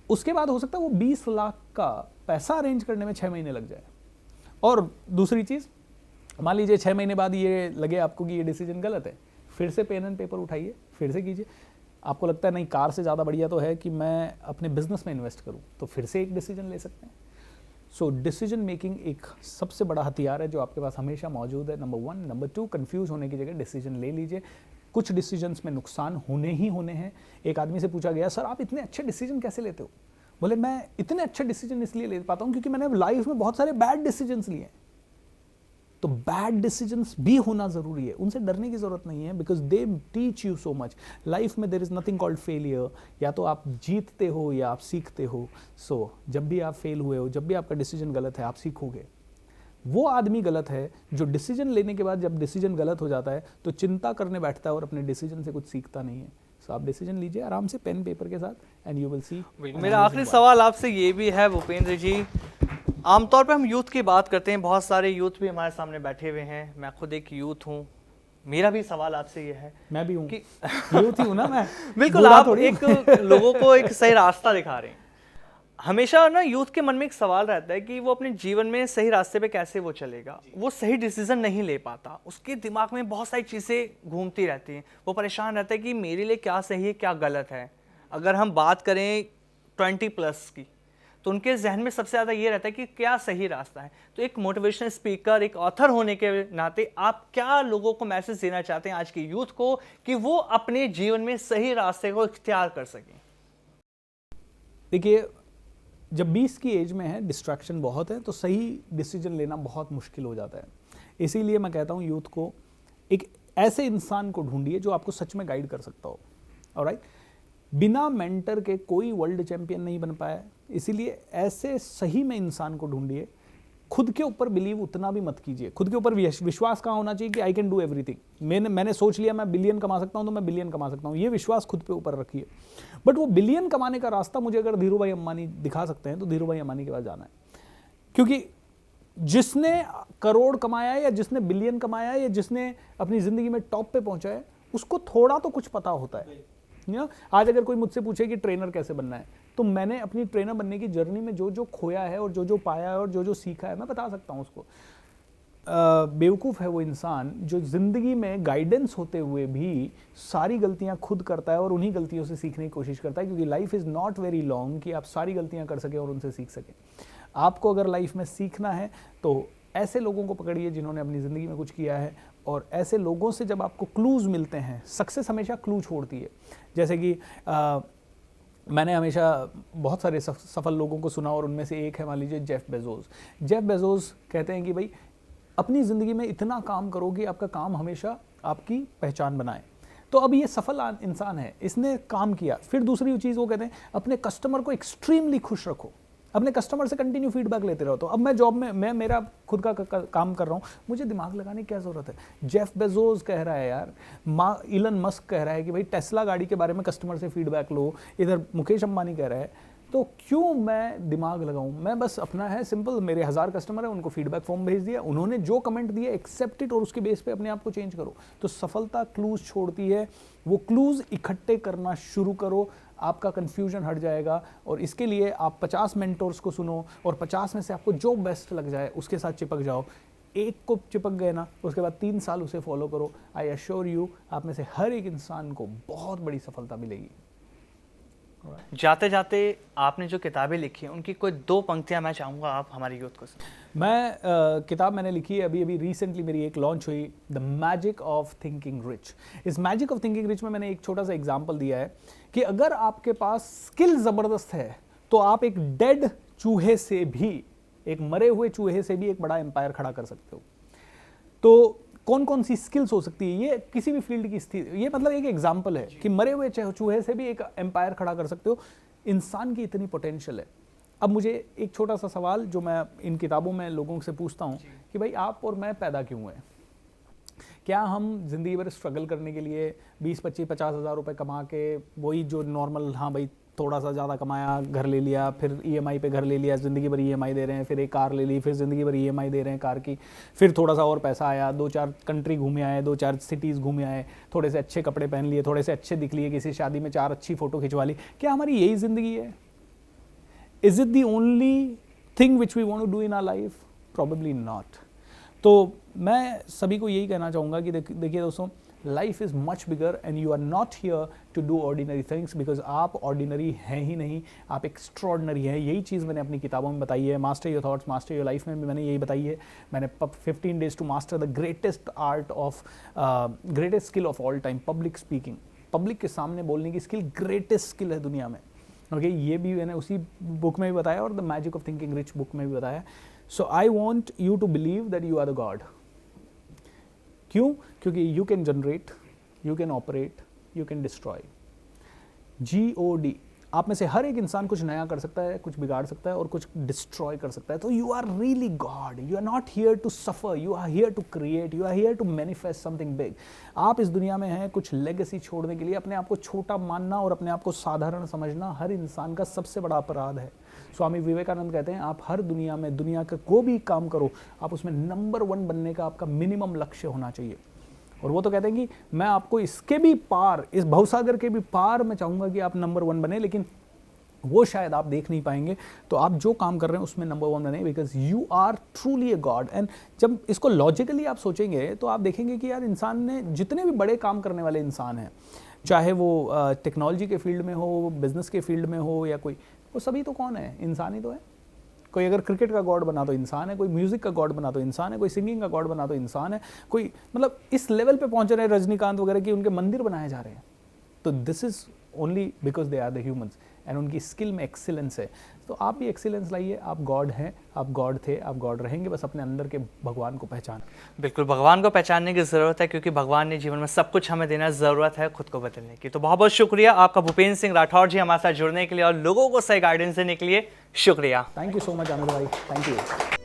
उसके बाद हो सकता है वो 20 लाख का पैसा अरेंज करने में 6 महीने लग जाए। और दूसरी चीज़, मान लीजिए 6 महीने बाद ये लगे आपको कि ये डिसीजन गलत है, फिर से पेन एंड पेपर उठाइए, फिर से कीजिए। आपको लगता है नहीं कार से ज़्यादा बढ़िया तो है कि मैं अपने बिजनेस में इन्वेस्ट करूं, तो फिर से एक डिसीजन ले सकते हैं। सो डिसीजन मेकिंग एक सबसे बड़ा हथियार है जो आपके पास हमेशा मौजूद है, नंबर 1। नंबर 2, कंफ्यूज होने की जगह डिसीजन ले लीजिए। कुछ डिसीजंस में नुकसान होने ही होने हैं। एक आदमी से पूछा गया, सर आप इतने अच्छे डिसीजन कैसे लेते हो? बोले मैं इतने अच्छे डिसीजन इसलिए ले पाता हूं क्योंकि मैंने लाइफ में बहुत सारे बैड डिसीजंस लिए हैं। तो बैड डिसीजंस भी होना जरूरी है, उनसे डरने की जरूरत नहीं है, because they teach you so much. Life में there is nothing called failure, या तो आप जीतते हो या आप सीखते हो। सो जब भी आप फेल हुए हो, जब भी आपका डिसीजन गलत है, आप सीखोगे। वो आदमी गलत है जो डिसीजन लेने के बाद जब डिसीजन गलत हो जाता है तो चिंता करने बैठता है और अपने डिसीजन से कुछ सीखता नहीं है। सो आप डिसीजन लीजिए आराम से पेन पेपर के साथ, एंड यू विल सी। मेरा आखिरी सवाल आपसे ये भी है भूपेंद्र जी, आमतौर पे हम यूथ की बात करते हैं, बहुत सारे यूथ भी हमारे सामने बैठे हुए हैं, मैं खुद एक यूथ हूँ। मेरा भी सवाल आपसे ये है, मैं भी हूँ कि यूथ ही हूँ ना मैं। बिल्कुल, आप एक लोगों को एक सही रास्ता दिखा रहे हैं। हमेशा ना यूथ के मन में एक सवाल रहता है कि वो अपने जीवन में सही रास्ते पे कैसे वो चलेगा। वो सही डिसीजन नहीं ले पाता, उसके दिमाग में बहुत सारी चीज़ें घूमती रहती हैं, वो परेशान रहता है कि मेरे लिए क्या सही है क्या गलत है। अगर हम बात करें 20+ की, तो उनके जहन में सबसे ज़्यादा ये रहता है कि क्या सही रास्ता है। तो एक मोटिवेशनल स्पीकर, एक ऑथर होने के नाते आप क्या लोगों को मैसेज देना चाहते हैं आज की यूथ को कि वो अपने जीवन में सही रास्ते को इख्तियार कर सकें? देखिए, जब 20 की एज में है, डिस्ट्रैक्शन बहुत है, तो सही डिसीजन लेना बहुत मुश्किल हो जाता है। इसीलिए मैं कहता हूँ यूथ को एक ऐसे इंसान को ढूंढिए जो आपको सच में गाइड कर सकता हो। ऑलराइट, बिना मेंटर के कोई वर्ल्ड चैंपियन नहीं बन पाया, इसीलिए ऐसे सही में इंसान को ढूंढिए। खुद के ऊपर बिलीव उतना भी मत कीजिए। खुद के ऊपर विश्वास कहाँ होना चाहिए कि आई कैन डू एवरीथिंग। मैंने सोच लिया मैं बिलियन कमा सकता हूँ तो मैं बिलियन कमा सकता हूँ, ये विश्वास खुद पे ऊपर रखिए। बट वो बिलियन कमाने का रास्ता मुझे अगर धीरू भाई अंबानी दिखा सकते हैं तो धीरू भाई अंबानी के पास जाना है, क्योंकि जिसने करोड़ कमाया है या जिसने बिलियन कमाया है या जिसने अपनी जिंदगी में टॉप पे पहुंचा है, उसको थोड़ा तो कुछ पता होता है। आज अगर कोई मुझसे पूछे कि ट्रेनर कैसे बनना है, तो मैंने अपनी ट्रेनर बनने की जर्नी में जो जो खोया है और जो जो पाया है और जो जो सीखा है मैं बता सकता हूँ उसको। बेवकूफ़ है वो इंसान जो ज़िंदगी में गाइडेंस होते हुए भी सारी गलतियाँ खुद करता है और उन्हीं गलतियों से सीखने की कोशिश करता है, क्योंकि life is not very long कि आप सारी गलतियाँ कर सकें और उनसे सीख सकें। आपको अगर लाइफ में सीखना है तो ऐसे लोगों को पकड़िए जिन्होंने अपनी ज़िंदगी में कुछ किया है, और ऐसे लोगों से जब आपको क्लूज़ मिलते हैं, सक्सेस हमेशा क्लू छोड़ती है। जैसे कि मैंने हमेशा बहुत सारे सफल लोगों को सुना और उनमें से एक है मान लीजिए जेफ बेजोस। जेफ बेजोस कहते हैं कि भाई अपनी ज़िंदगी में इतना काम करो कि आपका काम हमेशा आपकी पहचान बनाए। तो अब ये सफल इंसान है, इसने काम किया। फिर दूसरी चीज़ वो कहते हैं अपने कस्टमर को एक्सट्रीमली खुश रखो, अपने कस्टमर से कंटिन्यू फीडबैक लेते रहो। तो अब मैं जॉब में मैं मेरा खुद का काम कर रहा हूँ, मुझे दिमाग लगाने की क्या ज़रूरत है। जेफ बेजोस कह रहा है यार, इलन मस्क कह रहा है कि भाई टेस्ला गाड़ी के बारे में कस्टमर से फीडबैक लो, इधर मुकेश अंबानी कह रहा है, तो क्यों मैं दिमाग लगाऊं। मैं बस अपना है सिंपल, मेरे 1000 कस्टमर है, उनको फीडबैक फॉर्म भेज दिया, उन्होंने जो कमेंट दिए एक्सेप्ट इट और उसके बेस पे अपने आप को चेंज करो। तो सफलता क्लूज छोड़ती है, वो क्लूज इकट्ठे करना शुरू करो, आपका कन्फ्यूजन हट जाएगा। और इसके लिए आप 50 मेंटोर्स को सुनो और 50 में से आपको जो बेस्ट लग जाए उसके साथ चिपक जाओ। एक को चिपक गए ना, उसके बाद 3 साल उसे फॉलो करो। आई एश्योर यू आप में से हर एक इंसान को बहुत बड़ी सफलता मिलेगी। जाते जाते आपने जो किताबें लिखी हैं उनकी कोई 2 पंक्तियां मैं चाहूँगा आप हमारे यूथ को सुनाएं। मैं किताब मैंने लिखी है अभी रिसेंटली, मेरी एक लॉन्च हुई, the magic of thinking rich. इस मैजिक ऑफ थिंकिंग रिच में मैंने एक छोटा सा एग्जांपल दिया है कि अगर आपके पास स्किल ज़बरदस्त है तो आप एक डेड चूहे से भी, एक मरे हुए चूहे से भी एक बड़ा एम्पायर खड़ा कर सकते हो। तो कौन कौन सी स्किल्स हो सकती है, ये किसी भी फील्ड की स्थिति, ये मतलब एक एग्जांपल है कि मरे हुए चूहे से भी एक एम्पायर खड़ा कर सकते हो। इंसान की इतनी पोटेंशियल है। अब मुझे एक छोटा सा सवाल जो मैं इन किताबों में लोगों से पूछता हूँ कि भाई आप और मैं पैदा क्यों हुए? क्या हम ज़िंदगी भर स्ट्रगल करने के लिए 20-25-50 हज़ार रुपये कमा के वही जो नॉर्मल, हाँ भाई थोड़ा सा ज़्यादा कमाया, घर ले लिया, फिर EMI पे घर ले लिया, ज़िंदगी भर EMI दे रहे हैं, फिर एक कार ले ली, फिर ज़िंदगी भर EMI दे रहे हैं कार की, फिर थोड़ा सा और पैसा आया, 2-4 कंट्री घूमे आए, 2-4 सिटीज़ घूमे आए, थोड़े से अच्छे कपड़े पहन लिए, थोड़े से अच्छे दिख लिए, किसी शादी में 4 अच्छी फ़ोटो खिंचवा ली? क्या हमारी यही ज़िंदगी है? Is it the only thing which we want to do in our life? Probably not. तो मैं सभी को यही कहना चाहूँगा कि देखिए दोस्तों, life is much bigger and you are not here to do ordinary things, because आप ऑर्डिनरी हैं ही नहीं, आप एक्स्ट्रॉर्डनरी हैं। यही चीज़ मैंने अपनी किताबों में बताई है, master your thoughts master your life में भी मैंने यही बताई है। मैंने 15 days to master the greatest art of greatest skill of all time, public speaking. Public के सामने बोलने की स्किल ग्रेटेस्ट स्किल है दुनिया में। ओके, ये भी मैंने उसी बुक में भी बताया और the magic of thinking rich book में भी बताया। So I want you to believe that you are the god. क्यों? क्योंकि you can generate, you can operate, you can destroy. GOD। आप में से हर एक इंसान कुछ नया कर सकता है, कुछ बिगाड़ सकता है और कुछ डिस्ट्रॉय कर सकता है। तो you are really god. You are not here to suffer, you are here to create, you are here to manifest something big. आप इस दुनिया में हैं कुछ लेगेसी छोड़ने के लिए। अपने आप को छोटा मानना और अपने आप को साधारण समझना हर इंसान का सबसे बड़ा अपराध है। स्वामी विवेकानंद कहते हैं आप हर दुनिया में, दुनिया का कोई भी काम करो, आप उसमें नंबर 1 बनने का आपका मिनिमम लक्ष्य होना चाहिए। और वो तो कहते हैं कि मैं आपको इसके भी पार, इस भवसागर के भी पार मैं चाहूँगा कि आप नंबर 1 बने, लेकिन वो शायद आप देख नहीं पाएंगे। तो आप जो काम कर रहे हैं उसमें नंबर 1 बने, because you are truly a god. And जब इसको लॉजिकली आप सोचेंगे तो आप देखेंगे कि यार इंसान ने, जितने भी बड़े काम करने वाले इंसान हैं, चाहे वो टेक्नोलॉजी के फील्ड में हो, बिजनेस के फील्ड में हो या कोई, वो सभी तो कौन है? इंसान ही तो है। कोई अगर क्रिकेट का गॉड बना तो इंसान है, कोई म्यूजिक का गॉड बना तो इंसान है, कोई सिंगिंग का गॉड बना तो इंसान है, कोई मतलब इस लेवल पे पहुंच रहे हैं रजनीकांत वगैरह की, उनके मंदिर बनाए जा रहे हैं। तो this is only because they are the humans and उनकी स्किल में एक्सीलेंस है। तो आप भी एक्सीलेंस लाइए। आप गॉड हैं, आप गॉड थे, आप गॉड रहेंगे, बस अपने अंदर के भगवान को पहचान। बिल्कुल, भगवान को पहचानने की ज़रूरत है, क्योंकि भगवान ने जीवन में सब कुछ हमें देना, ज़रूरत है खुद को बदलने की। तो बहुत बहुत शुक्रिया आपका भूपेंद्र सिंह राठौर जी हमारे साथ जुड़ने के लिए और लोगों को सही गाइडेंस देने के लिए। शुक्रिया। थैंक यू सो मच आनंद भाई, थैंक यू।